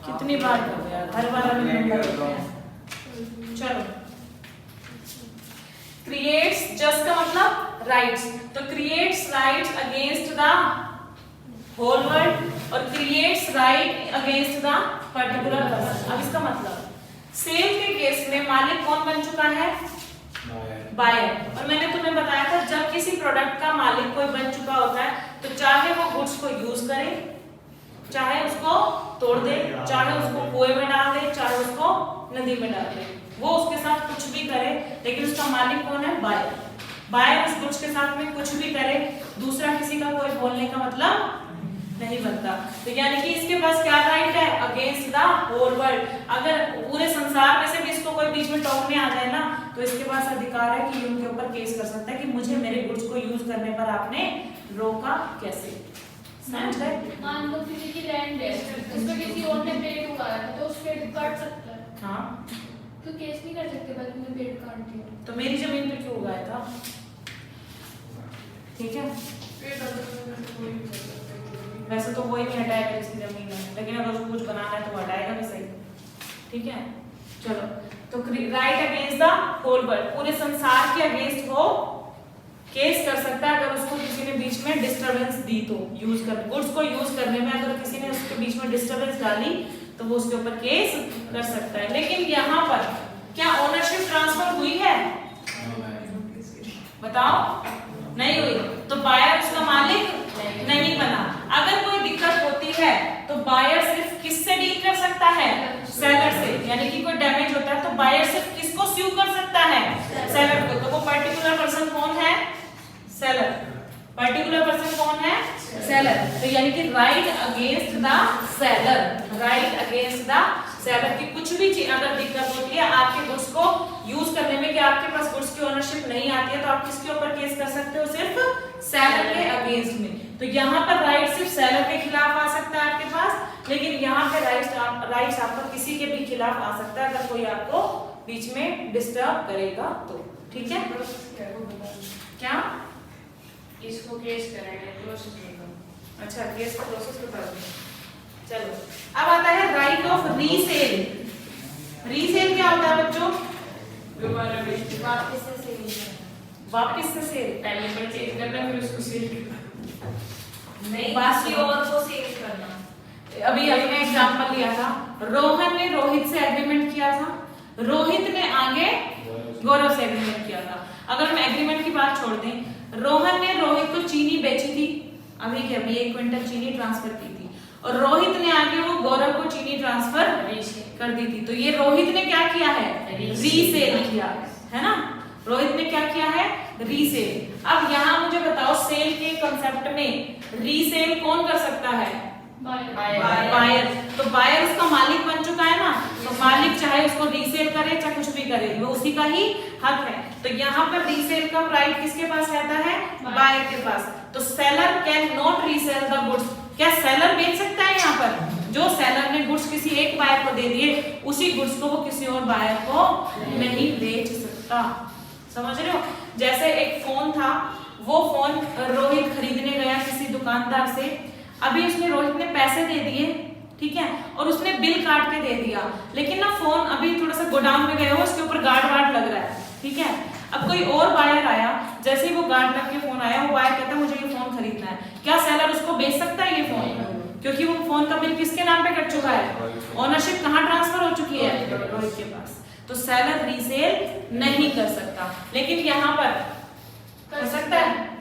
कितनी बार हो गया, हर बार अभी नंबर होते हैं। चलो, क्रिएट्स, जस्ट का मतलब राइट्स, तो creates rights against the whole world or creates right against the particular person. अब इसका मतलब सेल के केस में मालिक कौन बन चुका है? बायर। और मैंने तुम्हें बताया था जब किसी प्रोडक्ट का मालिक कोई बन चुका होता है तो चाहे वो गुड्स को यूज करे, चाहे उसको तोड़ दे, चाहे उसको कुएं में डाल दे, चाहे उसको नदी में डाल दे, वो उसके साथ कुछ भी करे, लेकिन उसका मालिक कौन है? बायर। बायर उस गुड्स के साथ में कुछ भी करे, दूसरा किसी का कोई बोलने का मतलब नहीं बनता। तो यानी कि इसके पास क्या राइट है? Against the whole world. अगर पूरे संसार में से भी इसको कोई बीच में टोकने आ जाए ना तो इसके पास अधिकार है कि उनके ऊपर केस कर सकता है कि मुझे मेरे गुड्स को यूज करने पर आपने रोका कैसे। समझ गए? मान लो किसी की लैंड है, उसमें किसी और ने पेड़ उगाया था तो उस पेड़ को काट सकता है। हाँ, तो केस नहीं कर सकते बाद में पेड़ काट दिया। तो मेरी जमीन पे क्यों उगाया था? ठीक है, वैसे तो वही नहीं हटाएगा जिसकी जमीन है, लेकिन अगर उसको कुछ बनाना है तो हटाएगा भी सही। ठीक है, चलो। तो right against the whole world, पूरे संसार के अगेंस्ट वो केस कर सकता है अगर उसको किसी ने बीच में डिस्टरबेंस दी तो। यूज कर गुड्स को यूज करने में अगर किसी ने उसके बीच में डिस्टरबेंस डाली तो वो उसके ऊपर केस कर सकता है। लेकिन यहाँ पर क्या ओनरशिप ट्रांसफर हुई है? बताओ, नहीं हुई। तो बायर उसका मालिक नहीं बना। अगर कोई दिक्कत होती है तो बायर सिर्फ किससे डील कर सकता है? सेलर से। यानी कि कोई डैमेज होता है तो बायर सिर्फ किसको स्यू कर सकता है? सेलर को। तो वो पर्टिकुलर पर्सन कौन है? सेलर। पर्टिकुलर पर्सन कौन है? सेलर। तो यानी कि right against the seller, right against the seller की कुछ भी चीज अगर दिक्कत होती है आपके गुड्स को यूज करने में कि आपके पास गुड्स की ओनरशिप नहीं आती है तो आप किसके ऊपर केस कर सकते हो? सिर्फ सेलर के अगेंस्ट में। तो यहाँ पर राइट सिर्फ सेलर के खिलाफ आ सकता है आपके पास, लेकिन यहाँ पे राइट्स आपका किसी के भी खिलाफ आ सकता है अगर कोई आपको बीच में डिस्टर्ब करेगा तो। ठीक है, क्या इसको केस कराएंगे प्रोसेस होगा। अच्छा, केस का प्रोसेस बता दो। चलो, अब आता है राइट ऑफ रीसेल। रीसेल क्या होता है बच्चों? दोबारा बेचते, वापस से सेल करना। वापस से सेल। पहले परचेज करना फिर उसको सेल करना। नहीं, बात किसी सुनो। और को सेल करना। अभी हमने एग्जांपल लिया था, रोहन ने रोहित से एग्रीमेंट किया था, रोहित ने आगे गौरव से एग्रीमेंट किया था। अगर हम एग्रीमेंट की बात छोड़ दें, रोहन ने रोहित को चीनी बेची थी, अभी के अभी 1 क्विंटल चीनी ट्रांसफर की थी, और रोहित ने आगे वो गौरव को चीनी ट्रांसफर कर दी थी। तो ये रोहित ने क्या किया है? रीसेल किया है ना। रोहित ने क्या किया है? रीसेल। अब यहाँ मुझे बताओ, सेल के कंसेप्ट में रीसेल कौन कर सकता है? बायर। तो बायर उसका मालिक बन चुका है ना, तो मालिक चाहे उसको रीसेल करे चाहे कुछ भी करे, वो उसी का ही हक है। तो यहाँ पर रीसेल का राइट किसके पास रहता है? बायर के पास। तो seller can not resale the goods. क्या सेलर बेच सकता है? यहाँ पर जो सेलर ने गुड्स किसी एक बायर को दे दिए, उसी गुड्स को वो किसी और बायर को नहीं बेच सकता। समझ रहे हो? जैसे एक फोन था, वो फोन रोहित खरीदने गया किसी दुकानदार से, अभी उसने रोहित ने पैसे दे दिए, ठीक है, और उसने बिल काट के दे दिया, लेकिन ना फोन अभी थोड़ा सा गोडाउन में गया हो, उसके ऊपर गार्ड वार्ड लग रहा है, ठीक है। अब कोई और बायर आया, जैसे ही वो गार्ड लग के फोन आया, वो बायर कहता है मुझे ये फोन खरीदना है। क्या सेलर उसको बेच सकता है ये फोन? क्योंकि वो फोन का बिल किसके नाम पे कट चुका है, ऑनरशिप कहाँ ट्रांसफर हो चुकी है? रोहित के पास। तो सेलर रीसेल नहीं कर सकता, लेकिन यहाँ पर कर सकता है,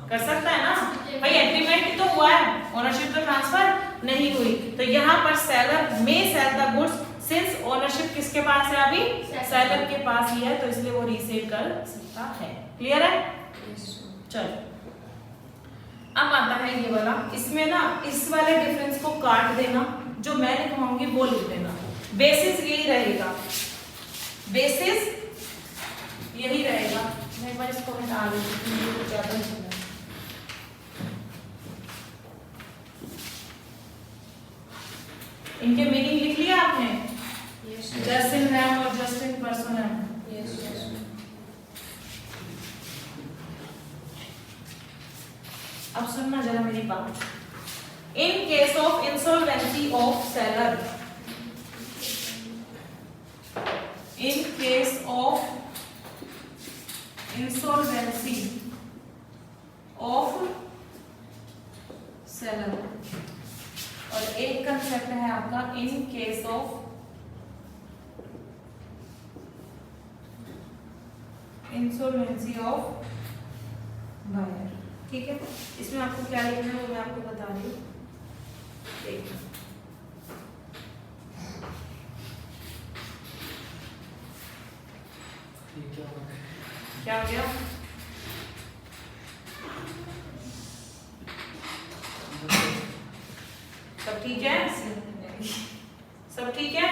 कर सकता है ना भाई, एग्रीमेंट तो हुआ है, ओनरशिप तो ट्रांसफर नहीं हुई। तो यहाँ पर सेलर में sell the goods since ownership किसके पास है? अभी सेलर के पास ही है, तो इसलिए वो रीसेल कर सकता है। क्लियर है? चलो, अब आता है ये वाला, इसमें ना इस वाले डिफरेंस को काट देना, जो मैं लिखवाऊंगी वो लिख देना। बेसिस यही रहेगा, बेसिस यही रहेगा। मैं एक बार इसको हटा देती हूँ, मुझे ज्यादा नहीं सुना। इनके मीनिंग लिख लिया आपने? जस्ट इन रैम और जस्ट इन पर्सनल। अब सुनना जरा मेरी बात। In case of insolvency of seller, in case of insolvency of seller, और एक कंसेप्ट है आपका in case of insolvency of buyer. ठीक है, इसमें आपको क्या लिखना है वो मैं आपको बता रही हूँ। देखो क्या हो गया, सब ठीक है, सब ठीक है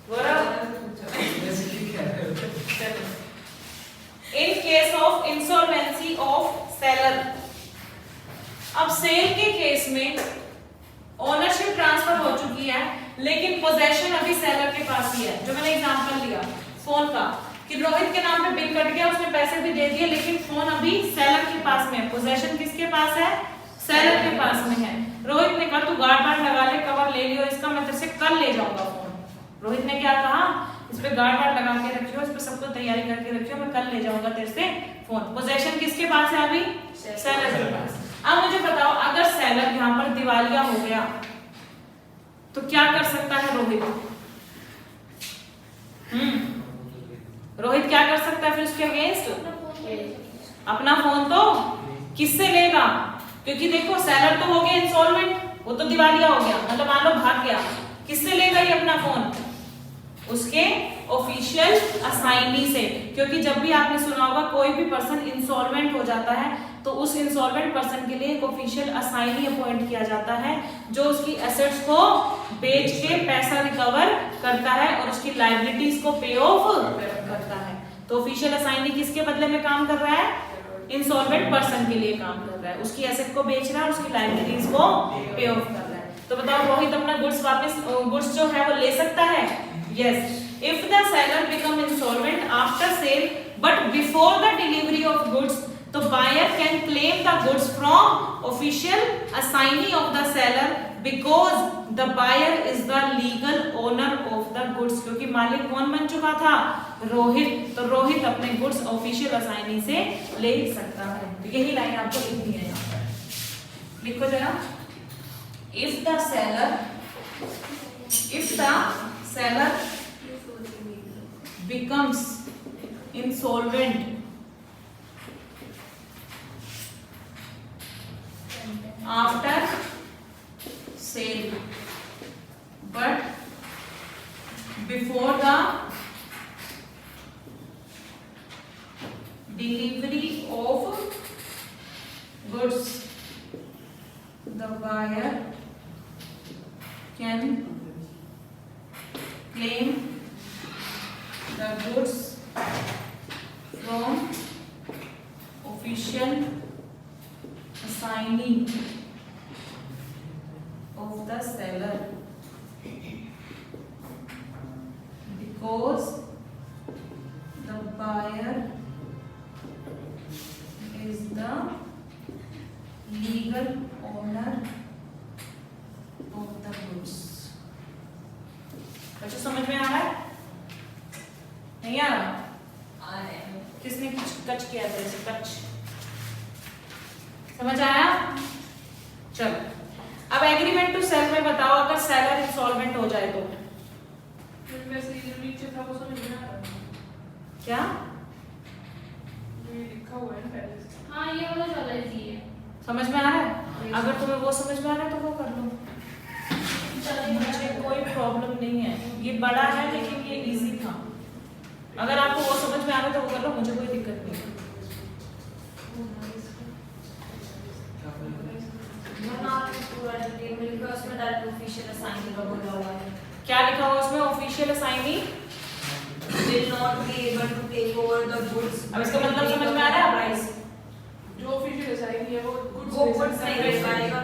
Gaurav. In case of insolvency of seller, अब सेल के केस में ओनरशिप ट्रांसफर हो चुकी है लेकिन पोजेशन अभी सेलर के पास ही है। जो मैंने एग्जांपल लिया फोन का कि रोहित के नाम पे बिल कट गया, उसने पैसे भी दे दिए लेकिन फोन अभी सेलर के पास में है। पोजेशन किसके पास है, सेलर के पास में है। रोहित ने कहा तू गार्ड वार्ड लगा ले, कवर ले लियो इसका, मैं तेरे से कल ले जाऊंगा फोन। रोहित ने क्या कहा, इस पे गार्ड वार्ड लगा के रखियो, इस पे सबको तैयारी करके रखियो, मैं कल ले जाऊंगा तेरे से फोन। पोजेशन किसके पास है अभी, सेलर के पास। अब मुझे बताओ अगर सेलर यहाँ पर दिवालिया हो गया तो क्या कर सकता है रोहित? रोहित क्या कर सकता है फिर उसके अगेंस्ट? अपना फोन तो किससे लेगा? क्योंकि देखो सेलर तो हो गया इंसॉल्वेंट, वो तो दिवालिया हो गया, मतलब मान लो भाग गया, किससे लेगा ये अपना फोन? उसके ऑफिशियल असाइनी से। क्योंकि जब भी आपने सुना होगा कोई भी पर्सन इंसॉल्वेंट हो जाता है तो उस इंसॉल्वेंट पर्सन के लिए एक ऑफिशियल असाइनी अपॉइंट किया जाता है जो उसकी एसेट्स को बेच के पैसा रिकवर करता है और उसकी लायबिलिटीज को पे ऑफ करता है। तो ऑफिशियल असाइनी किसके बदले में काम कर रहा है? इंसॉल्वेंट पर्सन के लिए काम कर रहा है, उसकी एसेट को बेच रहा है, उसकी लायबिलिटीज को पे ऑफ कर रहा है। तो बताओ रोहित अपना गुड्स वापस, गुड्स जो है वो ले सकता है? Yes. If the seller become insolvent after sale but before the delivery of goods, तो buyer can claim the goods from official assignee of the seller because the buyer is the legal owner of the goods. क्योंकि मालिक कौन बन चुका था? रोहित। तो रोहित अपने goods official assignee से ले सकता है। तो यही लाइन आपको लिखनी है यहाँ पर, लिखो जरा। If the seller becomes insolvent after sale but before the delivery of goods, the buyer can claim the goods from official assignee of the seller because the buyer is the legal owner of the goods। बच्चों समझ में आ रहा है? नहीं आ रहा? आ रहा है। किसने टच किया था इसे? टच समझ आया? चलो अब एग्रीमेंट टू सेल में बताओ अगर सेलर इंसॉल्वेंट हो जाए तो वैसे ये जो नीचे था वो समझ में आ रहा है, क्या? जो ये लिखा हुआ है ना पहले से। हाँ ये वाला ज्यादा इजी है। समझ में आ रहा है? अगर तुम्हें वो समझ में आ रहा है तो वो कर लो, मुझे कोई प्रॉब्लम नहीं है। ये बड़ा है लेकिन ये इजी था। अगर आपको वो समझ में आ रहा है तो वो कर लो, मुझे कोई दिक्कत नहीं है। पूरा डिटेल में लिखा है, उसमें डायरेक्ट ऑफिशियल असाइनी का बोला हुआ है। क्या लिखा हुआ उसमें? Official assignee will not be able to take over the goods। अब इसका मतलब समझ में आ रहा है? प्राइस जो ऑफिशियल असाइनी है वो वो goods नहीं ले पाएगा,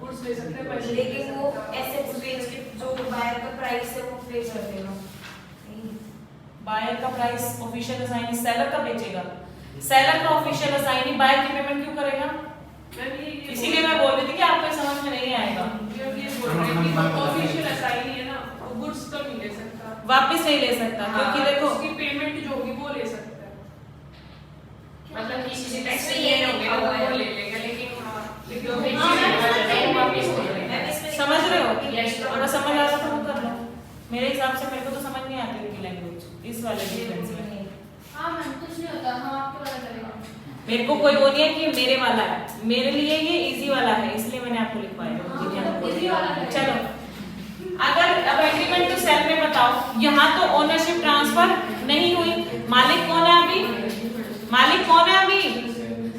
गुड्स ले सकते हैं पैसे, लेकिन वो एसेट्स बेच के जो बायर का प्राइस है वो पे कर देगा। बायर का प्राइस ऑफिशियल असाइनी सेलर का बेचेगा। सेलर का ऑफिशियल असाइनी बायर की पेमेंट क्यों करेगा? इसीलिए मैं बोल रही थी कि आपको समझ में नहीं आएगा। ये बोल रहे हैं कि ऑफिशियल असाइनी है ना, वो गुड्स तो नहीं ले सकता, वापस नहीं ले सकता क्योंकि देखो उसकी पेमेंट जो होगी वो ले सकता है। मतलब कि किसी टैक्स इसमें ये ये नहीं लिखा होगा हुआ है। वो ले लेगा, लेकिन हाँ जो समझ रहे हो? अगर समझ आ रहा तो वो कर लो। मेरे हिसाब से मेरे को तो समझ नहीं आती उनकी लैंग्वेज इस वाले डिफरेंस में। हाँ मैम कुछ मेरे को कोई वो नहीं है कि मेरे वाला है, मेरे लिए ये इजी वाला है, इसलिए मैंने आपको लिखवाया। इजी वाला है। चलो अगर अब एग्रीमेंट टू सेल में बताओ, यहाँ तो ओनरशिप ट्रांसफर नहीं हुई, मालिक कौन है अभी, मालिक कौन है अभी,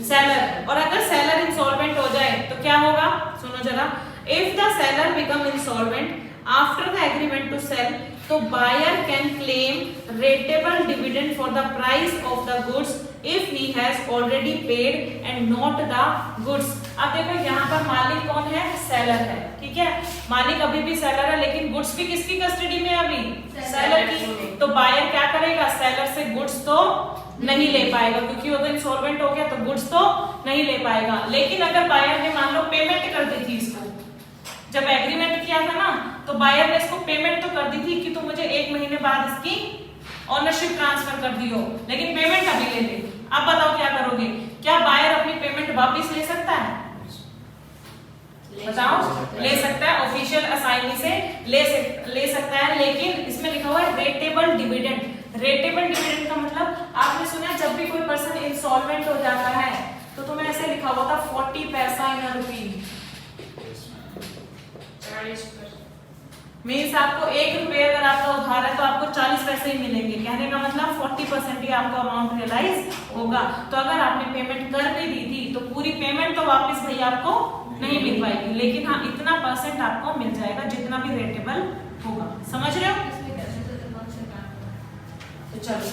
सेलर। और अगर सेलर इंसॉल्वेंट हो जाए तो क्या होगा, सुनो जरा, if the seller become insolvent after the agreement to sell, तो buyer can claim rateable dividend for the price of the goods if he has already paid and not the goods. अब देखो यहाँ पर मालिक कौन है, सेलर है, ठीक है, मालिक अभी भी सेलर है, लेकिन गुड्स भी किसकी कस्टडी में है अभी, सेलर की। तो बायर क्या करेगा, सेलर से गुड्स तो नहीं ले पाएगा, क्योंकि वो तो इंसॉल्वेंट हो गया, तो गुड्स तो नहीं ले पाएगा। लेकिन अगर बायर ने मान लो पेमेंट कर दी थी इसको, जब एग्रीमेंट किया था ना, तो बायर ने इसको पेमेंट तो कर दी थी कि तुम मुझे 1 महीने बाद इसकी ओनरशिप ट्रांसफर कर दियो, लेकिन पेमेंट अभी ले ले। अब बताओ क्या करोगे, क्या बायर अपनी पेमेंट वापस ले सकता है, बताओ, ले सकता है, ऑफिशियल असाइनी से ले सकता है, लेकिन इसमें लिखा हुआ है रेटेबल डिविडेंड। रेटेबल डिविडेंड का मतलब आपने सुना, जब भी कोई पर्सन इंसॉल्वेंट हो जाता है तो तुम्हें ऐसे लिखा हुआ था 40 पैसा इन रुपी, मीन्स आपको 1 रुपये अगर आपका उधार है तो आपको 40 पैसे ही मिलेंगे, कहने का मतलब 40% ही आपको अमाउंट रियलाइज होगा। तो अगर आपने पेमेंट कर भी दी थी तो पूरी पेमेंट तो वापस भाई आपको नहीं मिल पाएगी, लेकिन हाँ इतना परसेंट आपको मिल जाएगा जितना भी रेटेबल होगा, समझ रहे हो। तो चलो,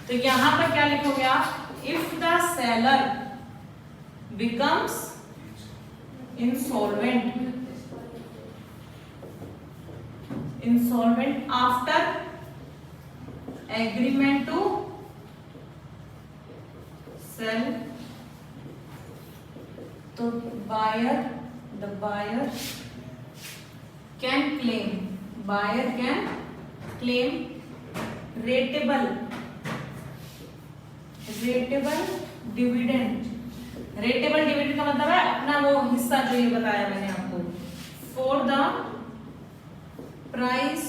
तो यहाँ पर क्या लिखोगे आप, if the seller becomes insolvent after agreement to sell, तो the buyer can claim rateable dividend. Rateable dividend का मतलब है अपना वो हिस्सा जो ये बताया मैंने आपको, for the price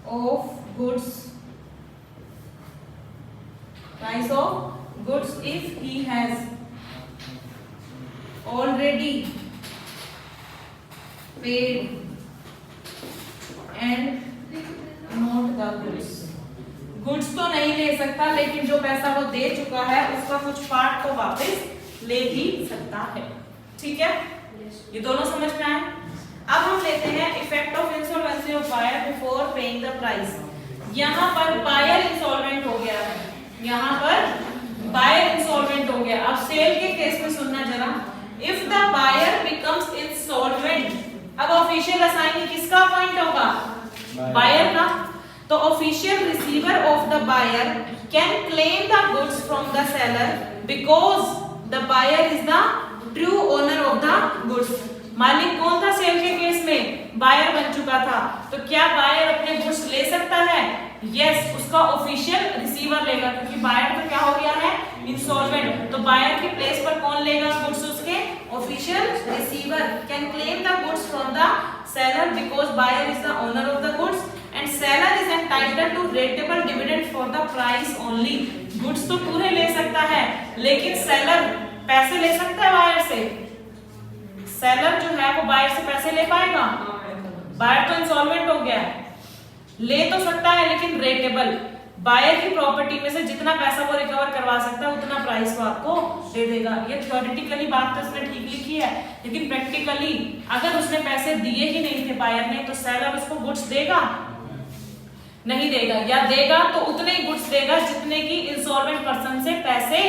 of goods if he has already paid and not the goods। Goods तो नहीं ले सकता, लेकिन जो पैसा वो दे चुका है उसका कुछ पार्ट तो वापस ले ही सकता है, ठीक है, ये दोनों समझ में आए। अब हम लेते हैं effect of insolvency of buyer before paying the price. यहाँ पर बायर इंसॉल्वेंट हो गया है, यहाँ पर बायर इंसॉल्वेंट हो गया। अब सेल के केस में सुनना जरा, if the buyer becomes insolvent, अब ऑफिशियल असाइनी किसका अपॉइंट होगा, बायर का। तो official receiver of the buyer can claim the goods from the seller because the buyer is the true owner of the goods. मालिक कौन था cell के case में, बायर बन चुका था, तो क्या बायर अपने गुड्स ले सकता है, यस, उसका ऑफिशियल रिसीवर लेगा, क्योंकि बायर तो क्या हो गया है, इंसॉल्वेंट। तो बायर के प्लेस पर कौन लेगा गुड्स, उसके official receiver can claim the goods from the seller because buyer is the owner of the goods and seller is entitled to rateable dividend for the price only. Goods तो पूरे ले सकता है, लेकिन सेलर पैसे ले सकता है बायर से, सेलर जो है वो बायर से पैसे ले पाएगा, बायर तो इंसॉल्वेंट हो गया है, ले तो सकता है लेकिन रेटेबल, बायर की प्रॉपर्टी में से जितना पैसा वो रिकवर करवा सकता है उतना प्राइस वो आपको दे देगा। ये थ्योरेटिकली बात तो उसने ठीक लिखी है, लेकिन प्रैक्टिकली अगर उसने पैसे दिए ही नहीं थे बायर ने, तो सेलर उसको गुड्स देगा, नहीं देगा, या देगा तो उतने ही गुड्स देगा जितने की इंसॉल्वेंट पर्सन से पैसे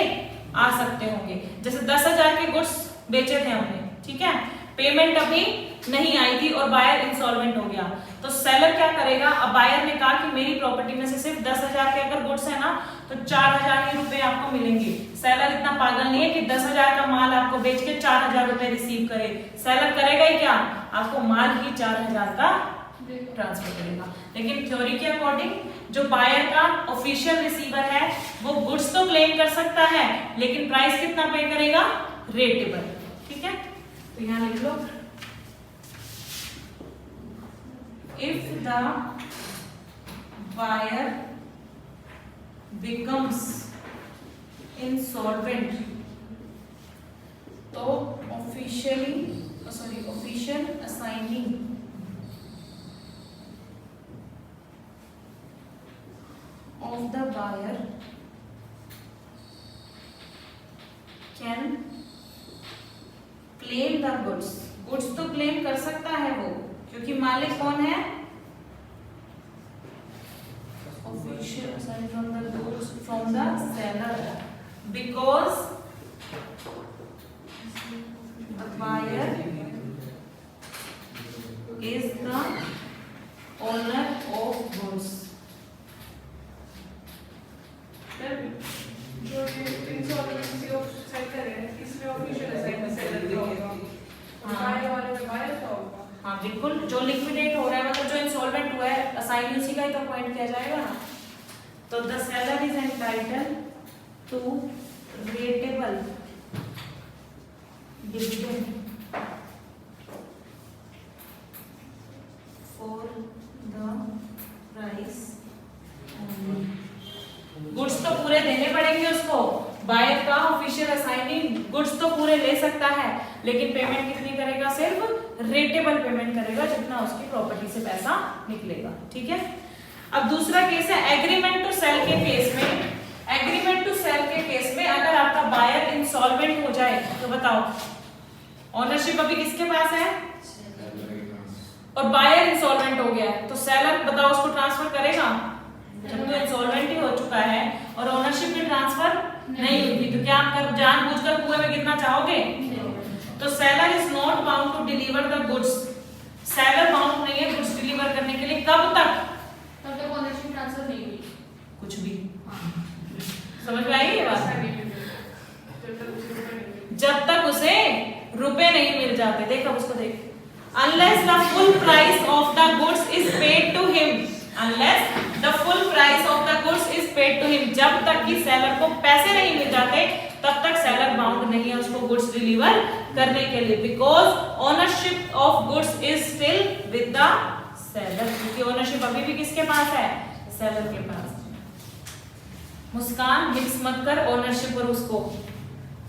आ सकते होंगे। जैसे 10,000 के गुड्स बेचे थे हमने, ठीक है, पेमेंट अभी नहीं आई थी और बायर इंसॉल्वेंट हो गया, तो सेलर क्या करेगा, अब बायर ने कहा कि मेरी प्रॉपर्टी में से सिर्फ 10,000 के अगर गुड्स है ना तो 4,000 ही रुपए आपको मिलेंगे। सेलर इतना पागल नहीं है कि 10,000 का माल आपको बेच के 4,000 रुपए रिसीव करे, सेलर करेगा ही क्या, आपको माल ही 4,000 का ट्रांसफर करेगा। लेकिन थ्योरी के अकॉर्डिंग जो बायर का ऑफिशियल रिसीवर है वो गुड्स तो क्लेम कर सकता है, लेकिन प्राइस कितना पे करेगा, रेटेबल, ठीक है। तो यहाँ लिख लो, if the buyer becomes insolvent तो official assigning of the buyer can claim the goods तो क्लेम कर सकता है वो, क्योंकि मालिक कौन है? Official assigned from the goods from the seller, because the buyer is the owner of goods. जो इंसॉल्वेंसी ऑफ सेल करें इसमें ऑफिशियल असाइनमेंट सेलर का होगा, बाय वाले में बायर का होगा। हाँ बिल्कुल, जो लिक्विडेट हो रहा है मतलब जो इंसॉल्वेंट हुआ है असाइन उसी का ही तो पॉइंट किया जाएगा ना। तो the seller is entitled to rateable dividend for the price only. Goods तो पूरे देने पड़ेंगे उसको, बायर का ऑफिशियल असाइनिंग गुड्स तो पूरे ले सकता है, लेकिन पेमेंट कितनी करेगा? सिर्फ रेटेबल पेमेंट करेगा, जितना उसकी प्रॉपर्टी से पैसा निकलेगा। ठीक है, अब दूसरा केस है एग्रीमेंट टू सेल के केस में। एग्रीमेंट टू सेल के केस में अगर आपका बायर इंसॉल्वेंट हो जाए तो बताओ ओनरशिप अभी किसके पास है? और बायर इंसॉल्वेंट हो गया तो सेलर बताओ उसको ट्रांसफर करेगा? जब तो इंसॉल्वेंट ही हो चुका है और ओनरशिप भी ट्रांसफर नहीं हुई तो क्या आप कर जानबूझकर कुएं में गिरना चाहोगे? तो seller is not bound to deliver the goods. Seller bound नहीं है गुड्स डिलीवर करने के लिए। कब तक? तब तक ओनरशिप ट्रांसफर नहीं हुई। कुछ भी समझ में आई ये बात? जब तक उसे रुपए नहीं मिल जाते। देख अब उसको देख, unless the full price of the goods is paid to him, unless the full price of the goods is paid to him, जब तक कि सेलर को पैसे नहीं मिल जाते तब तक सेलर बाउंड नहीं है उसको गुड्स डिलीवर करने के लिए, because ownership of goods is still with the seller. क्योंकि ओनरशिप अभी भी किसके पास है? सेलर के पास। मुस्कान मिक्स मत कर ओनरशिप और उसको।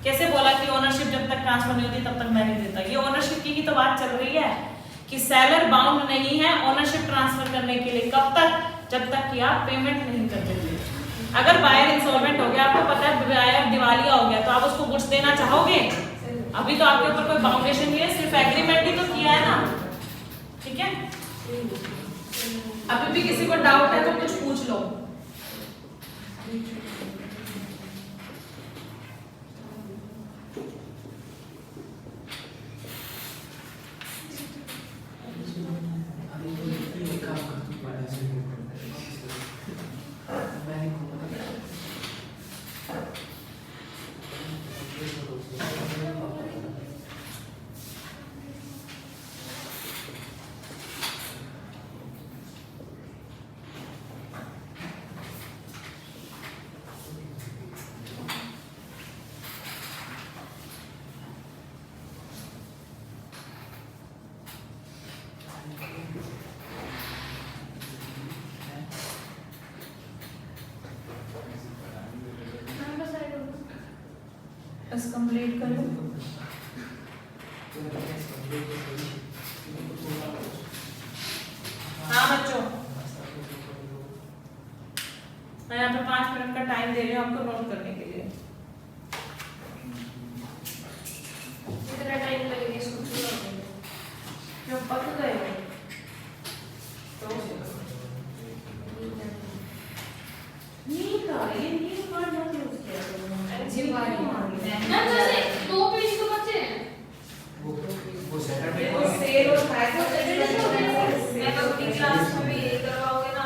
कैसे बोला कि ओनरशिप जब तक ट्रांसफर नहीं होती तब तक मैं नहीं देता? ये ओनरशिप की ही तो बात चल रही है कि सेलर बाउंड नहीं है ओनरशिप ट्रांसफर करने के लिए। कब तक? जब तक कि आप पेमेंट नहीं कर देते। अगर बायर इंसॉल्वेंट हो गया, आपको पता है बायर दिवालिया हो गया, तो आप उसको गुड्स देना चाहोगे? अभी तो आपके ऊपर कोई बाउंडेशन नहीं है, सिर्फ एग्रीमेंट ही तो किया है ना। ठीक है, अभी भी किसी को डाउट है तो कुछ पूछ लो। बस कंप्लीट कर लो। हाँ बच्चों, मैं यहाँ पे 5 मिनट का टाइम दे रही हूँ आपको नोट करने के लिए। कितना टाइम लगेगा इसको पूरा होने में? क्यों पक गए हो? तो नींद आ रही है, नींद वर्ड मत यूज किया करो। अच्छी बात है। मैम जैसे 2 पेज तो बचे हैं। वो सैटरडे वो सेल और फ्राइडे मैं अपनी क्लास में भी यही करवाओगे ना?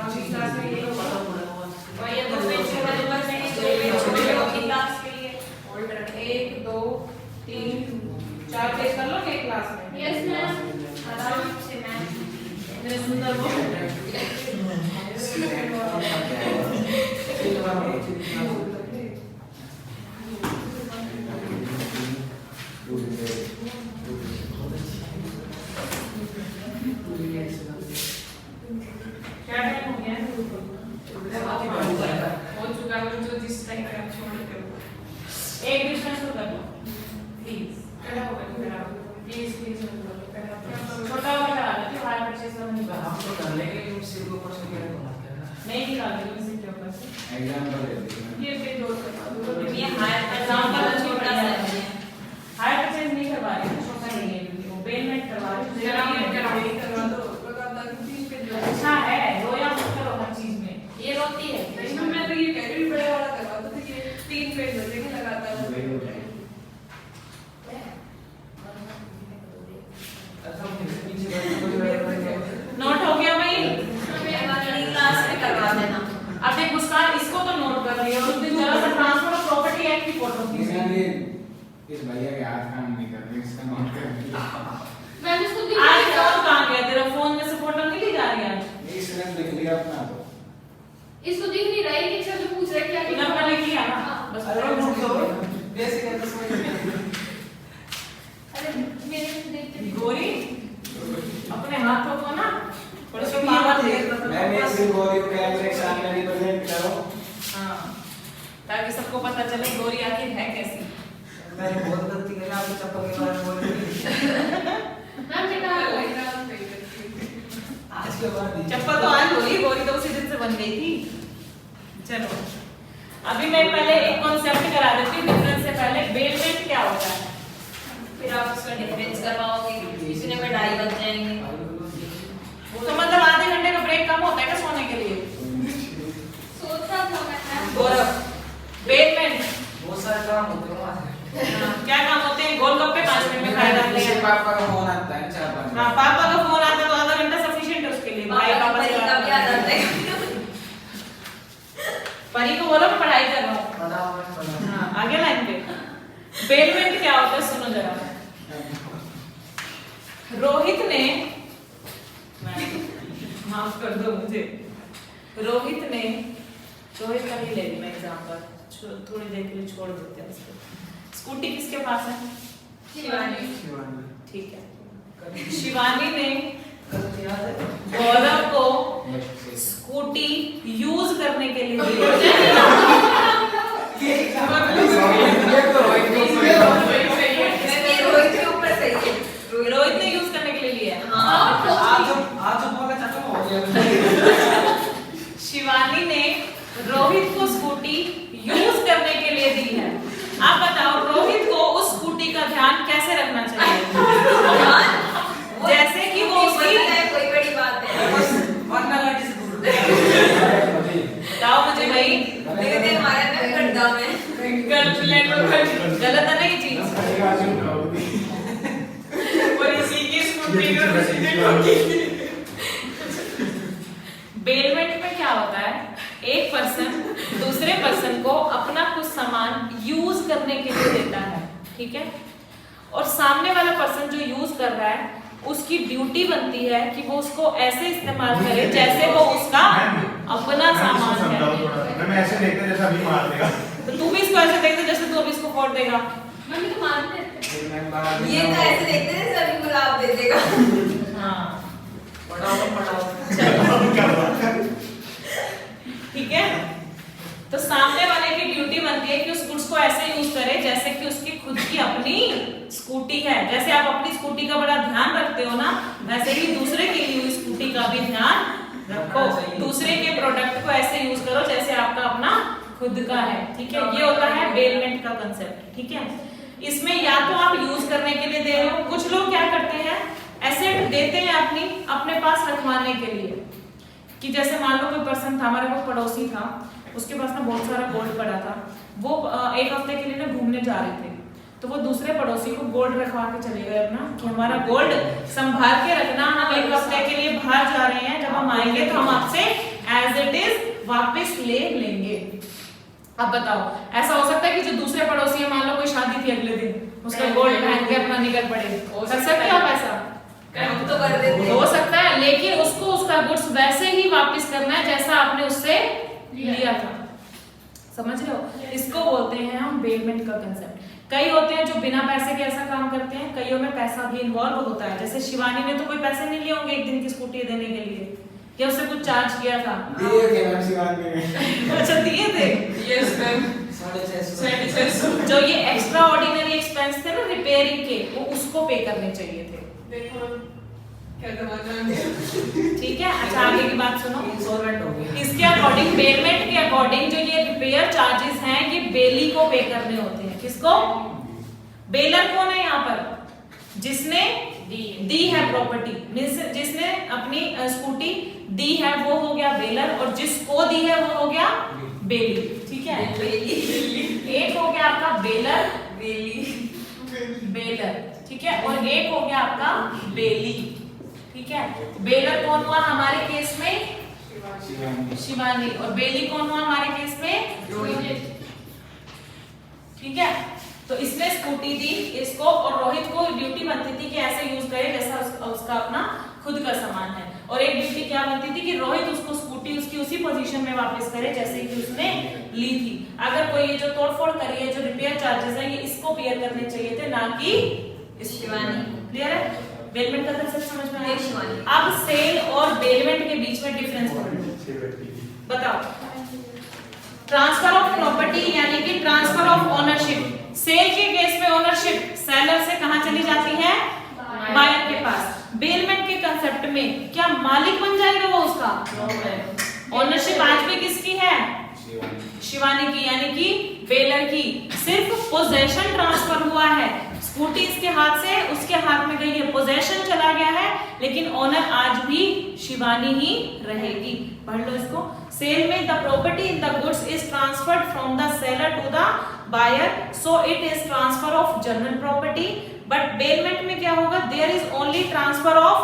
अपनी क्लास में यही होगा। और ये 2 पेज वाले बस नहीं, 2 पेज वाले अपनी क्लास के लिए होल्ड रख 1 2 3 4 पेज कर लोगे क्लास में? Yes ma'am. आराम से मैम। मेरे सुंदर वो क्या टाइम हो गया? हो चुका अगर जो जिस टाइम पे आप छोड़ते हो एक डिस्टेंस तो कर लो प्लीज। पहला होगा मेरा प्लीज प्लीज पहला छोटा वाला करा लेते हायर परचेज में नहीं करा। हम तो करने के लिए उसी को ऊपर से क्या करना है नहीं निकाल दो इसी के ऊपर से। एग्जांपल दे दो ये पे दो करवा दो ये हायर एग्जांपल छोटा सा है हायर परचेज नहीं करवा रही हूं, छोटा ही है वो पेमेंट करवा रही हूं। जरा ये करवा दो बता दो प्लीज पे दो अच्छा है रोया मत करो हर चीज में। ये रोती है इसमें मैं तो ये कह रही हूँ बड़े वाला करवा दो तो ये 3 पेज बचेंगे लगातार वही होता है। ऐसा पीछे बैठ नोट हो गया भाई? अगली क्लास में करवा देना अब देख मुस्कान इसको तो नोट कर लिया और उस दिन जरा सा ट्रांसफर ऑफ प्रॉपर्टी एक्ट की फोटो खींच ली। मैंने इस भैया के हाथ काम नहीं कर रहे इसका नोट कर दिया। मैं इसको आज फोन कहाँ गया तेरा? फोन में से फोटो नहीं ली जा रही आज? नहीं इसने लिख लिया अपना तो। इसको दिख नहीं रहा है कि अच्छा जो पूछ रहा है क्या तूने अपना लिख लिया ना? बस अरे रुक दो बेसिक है तो समझ नहीं अरे मेरे को देखते गोरी अपने हाथों को ना थोड़े से ये पावर बात दे। है। मैं भी गोरी को कैमरे के सामने रिप्रेजेंट करो। हाँ ताकि सबको पता चले गोरी आखिर है कैसी। मैंने बहुत गलती करी आपकी चप्पल के बारे में बोल रही मैम बेटा वही नाम सही करती हूँ आज के बाद नहीं। चप्पल तो आज गोरी गोरी तो उसी दिन से बन गई थी। चलो अभी मैं पहले एक कॉन्सेप्ट करा देती हूँ डिफरेंस से पहले। बेलमेंट क्या होता है? फिर आप उसका डिफरेंस करवाओगे इतने में 2.5 बज जाएंगे तो मतलब आधे घंटे का ब्रेक कम होता है क्या सोने के लिए? सोचा था मैं गौरव बेलमेंट बहुत सारे काम होते हैं वहाँ से। क्या काम होते हैं? गोलगप्पे 5 मिनट में खाए जाते इसके हैं। पापा का फोन आता है 4-5 हाँ पापा का फोन आता है तो आधा घंटा सफिशिएंट है उसके लिए। भाई पापा से का भी आ जाता है परी को बोलो मैं पढ़ाई कर रहा हूँ। पढ़ाओ मैं पढ़ाओ। हाँ आगे लाइन पे। बेलमेंट क्या होता है सुनो जरा। रोहित ने माफ कर दो मुझे। रोहित का ही ले ली मैं एग्जांपल, थोड़ी देर के लिए छोड़ देते हैं उसको। स्कूटी किसके पास है? शिवानी शिवानी ठीक है। शिवानी ने गलती याद है गौरव को बच्चे। स्कूटी यूज करने के लिए दी। मैं रोहित के ऊपर सही है रोहित ने यूज करने के लिए लिया है। हाँ आज जो बोला चाचा हो गया शिवानी ने रोहित को स्कूटी यूज करने के लिए दी है। आप बताओ रोहित को उस स्कूटी का ध्यान कैसे रखना चाहिए? जैसे कि वो उसकी कोई बड़ी बात है वरना लाठी से दूर बताओ मुझे भाई देखते हमारे में गड्ढा में गर्लफ्रेंड गलत है ना ये चीज? और इसी की स्कूटी को बेलमेंट में क्या होता है? एक पर्सन दूसरे पर्सन को अपना कुछ सामान यूज करने के लिए देता है, ठीक है? और सामने वाला पर्सन जो यूज कर रहा है उसकी ड्यूटी बनती है कि वो उसको ऐसे इस्तेमाल करे जैसे वो उसका अपना सामान है। मैं ऐसे देखते जैसे अभी मार देगा। तो तू भी इसको ऐसे देखते जैसे तू अभी इसको फोड़ देगा। मम्मी तो मानते हैं ये तो ऐसे देखते हैं सभी गुलाब दे देगा हाँ पढ़ाओ ठीक है। तो सामने वाले की ड्यूटी बनती है कि उस गुड्स को ऐसे यूज करे जैसे कि उसकी खुद की अपनी स्कूटी है। जैसे आप अपनी स्कूटी का बड़ा ध्यान रखते हो ना, वैसे ही दूसरे के लिए स्कूटी का भी ध्यान रखो। दूसरे के प्रोडक्ट को ऐसे यूज करो जैसे आपका अपना खुद का है, ठीक है? ये होता है बेलमेंट का कंसेप्ट, ठीक है? इसमें या तो आप यूज करने के लिए दे रहे हो, कुछ लोग क्या करते हैं एसेट देते हैं अपने पास रखवाने के लिए। कि जैसे मान लो कोई पर्सन था, हमारे पास पड़ोसी था, उसके पास ना बहुत सारा गोल्ड पड़ा था। वो एक हफ्ते के लिए ना घूमने जा रहे थे, तो वो दूसरे पड़ोसी को गोल्ड रखवा के चले गए अपना कि हमारा गोल्ड संभाल के रखना, हम एक हफ्ते के लिए बाहर जा रहे हैं, जब हम आएंगे तो हम आपसे एज इट इज वापस ले लेंगे। अब बताओ ऐसा हो सकता है कि जो दूसरे पड़ोसी है, मान लो कोई शादी थी अगले दिन, उसका गोल्ड पहन के अपना निकल पड़े, कर सकते हो आप ऐसा? हम तो कर देते हो सकता है, लेकिन उसको उसका गुड्स वैसे ही वापस करना है जैसा आपने उससे लिया था। समझ रहे हो? इसको बोलते हैं हम बेलमेंट का कंसेप्ट। कई होते हैं जो बिना पैसे के ऐसा काम करते हैं, कईयों में पैसा भी इन्वॉल्व होता है। जैसे शिवानी ने तो कोई पैसे नहीं लिए होंगे एक दिन की स्कूटी देने के लिए, या उससे कुछ चार्ज किया था? दिए थे मैम शिवानी ने। अच्छा दिए थे। 650 जो ये एक्स्ट्रा ऑर्डिनरी एक्सपेंस थे ना रिपेयरिंग के, वो उसको पे करने चाहिए थे। देखो क्या दबाना है। ठीक है, अच्छा आगे की बात सुनो। इंसॉल्वेंट हो गया। इसके अकॉर्डिंग, बेलमेंट के अकॉर्डिंग जो ये रिपेयर चार्जेस हैं ये बेली को पे करने होते हैं। किसको? बेलर कौन है यहाँ पर? जिसने दी है प्रॉपर्टी, जिसने अपनी स्कूटी दी है वो हो गया बेलर, और जिसको दी है वो हो गया बेली। ठीक है, एक हो गया आपका बेलर, बेलर, ठीक है, और एक हो गया आपका बेली। ठीक है, बेलर कौन हुआ हमारे केस में? शिवानी। और बेली कौन हुआ हमारे केस में? रोहित। ठीक है, तो इसने स्कूटी दी इसको, और रोहित को ड्यूटी बनती थी कि ऐसे यूज करे जैसा उसका अपना खुद का सामान है। और एक ड्यूटी क्या बनती थी कि रोहित उसको स्कूटी उसकी उसी पोजीशन में वापस करे जैसे कि उसने ली थी। अगर कोई ये जो तोड़फोड़ करी है, जो रिपेयर चार्जेस है, ये इसको पेयर करने चाहिए थे, ना कि शिवानी। क्लियर है? बेलमेंट का कंसेप्ट समझ में आया? शिवानी। अब सेल और बेलमेंट के बीच में डिफरेंस बताओ। ट्रांसफर ऑफ प्रॉपर्टी यानी कि ट्रांसफर ऑफ ओनरशिप। सेल के केस में ओनरशिप सेलर से कहां चली जाती है? बायर के पास। बेलमेंट के कंसेप्ट में क्या मालिक बन जाएगा वो उसका? ओनरशिप आज भी किसकी है? शिवानी की, यानी कि बेलर की। सिर्फ पोजेशन ट्रांसफर हुआ है, स्कूटी इसके हाथ से उसके हाथ में गई है, पोजेशन चला गया है, लेकिन ओनर आज भी शिवानी ही रहेगी। पढ़ लो इसको। सेल में the property in the goods is transferred from the seller to the buyer, so it is transfer of general property. But bailment में क्या होगा? There is only transfer of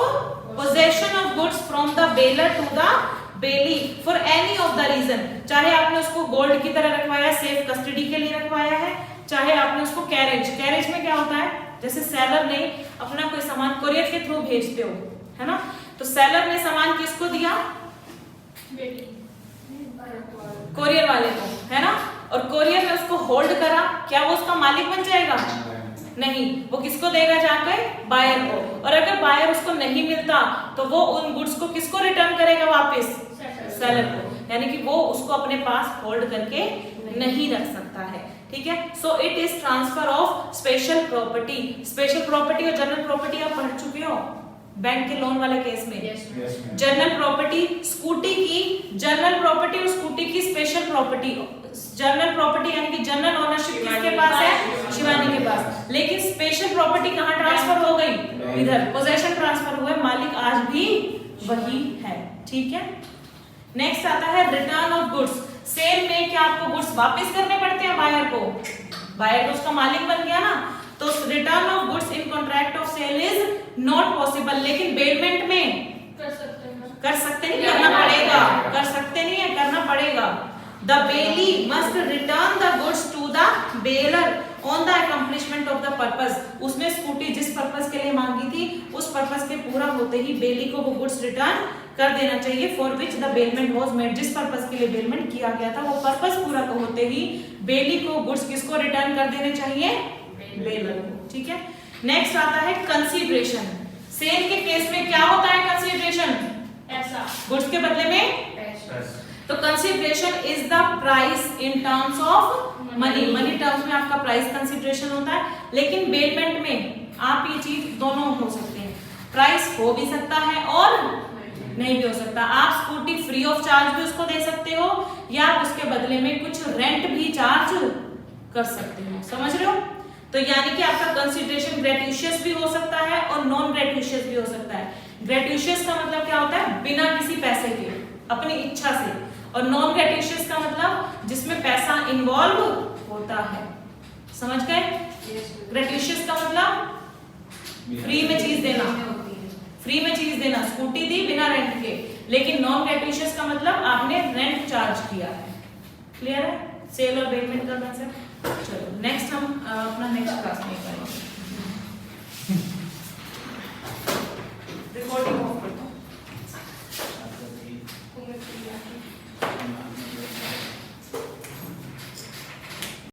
possession of goods from the bailor to the bailee for any of the reason. चाहे आपने उसको gold की तरह रखवाया, safe custody के लिए रखवाया है, चाहे आपने उसको कैरेज में क्या होता है, जैसे सेलर ने अपना कोई सामान कोरियर के थ्रू भेजते हो, है ना, तो सेलर ने सामान किसको दिया? कोरियर वाले को, है ना, और कोरियर ने उसको होल्ड करा, क्या वो उसका मालिक बन जाएगा? नहीं, वो किसको देगा जाकर? बायर को। और अगर बायर उसको नहीं मिलता तो वो उन गुड्स को किसको रिटर्न करेगा वापस? सेलर को। यानी कि वो उसको अपने पास होल्ड करके नहीं रख सकता है। ठीक है, सो it is transfer of special property. Special property और जनरल प्रॉपर्टी आप पढ़ चुके हो बैंक के लोन वाले केस में। जनरल प्रॉपर्टी स्कूटी की जनरल प्रॉपर्टी और स्कूटी की स्पेशल प्रॉपर्टी। जनरल प्रॉपर्टी यानी कि जनरल ओनरशिप किसके पास है? शिवानी के पास। लेकिन स्पेशल प्रॉपर्टी कहाँ ट्रांसफर हो गई? इधर पोजेशन ट्रांसफर हुआ, मालिक आज भी वही है। ठीक है, नेक्स्ट आता है रिटर्न ऑफ गुड्स। सेल में क्या आपको गुड्स वापस करने पड़ते हैं बायर को? बायर तो उसका मालिक बन गया ना, तो return of goods in contract of sale is not possible. लेकिन बेलमेंट में कर सकते नहीं, करना पड़ेगा। कर सकते नहीं है, करना पड़ेगा। The bailee must return the goods to the bailor on the accomplishment of the purpose. उसने स्कूटी जिस पर्पस के लिए मांगी थी, उस पर्पस के पूरा होते ही बेली को वो गुड्स रिटर्न कर देना चाहिए। For which the bailment was made, जिस पर्पस के लिए बेलमेंट किया गया था, वो पर्पस पूरा होते ही बेली को गुड्स किसको रिटर्न कर देने चाहिए? बेलर को। ठीक है, नेक्स्ट आता है कंसीडरेशन। सेल के केस में क्या होता है कंसीडरेशन? ऐसा गुड्स के बदले में तो consideration is the price in terms of money. Money terms में आपका प्राइस कंसीडरेशन होता है। लेकिन बेलमेंट में आप ये चीज दोनों हो सकते हैं, प्राइस हो भी सकता है और नहीं भी हो सकता। आप स्कूटी फ्री ऑफ चार्ज भी उसको दे सकते हो, या उसके बदले में कुछ रेंट भी चार्ज कर सकते हो। समझ रहे हो? तो यानी कि आपका कंसीडरेशन ग्रेट्यूशियस भी हो सकता है और नॉन ग्रेट्यूशियस भी हो सकता है। ग्रेट्यूशियस का मतलब क्या होता है? बिना किसी पैसे के, अपनी इच्छा से। और नॉन ग्रेट्यूशियस का मतलब जिसमें पैसा इन्वॉल्व होता है। समझ गए? ग्रेट्यूशियस का मतलब फ्री में चीज देना, फ्री में चीज देना, स्कूटी दी बिना रेंट के। लेकिन नॉन ग्रेट्यूशियस का मतलब आपने रेंट चार्ज किया है। क्लियर है सेल और बेलमेंट का कंसेप्ट? चलो नेक्स्ट हम अपना नेक्स्ट क्लास में करेंगे।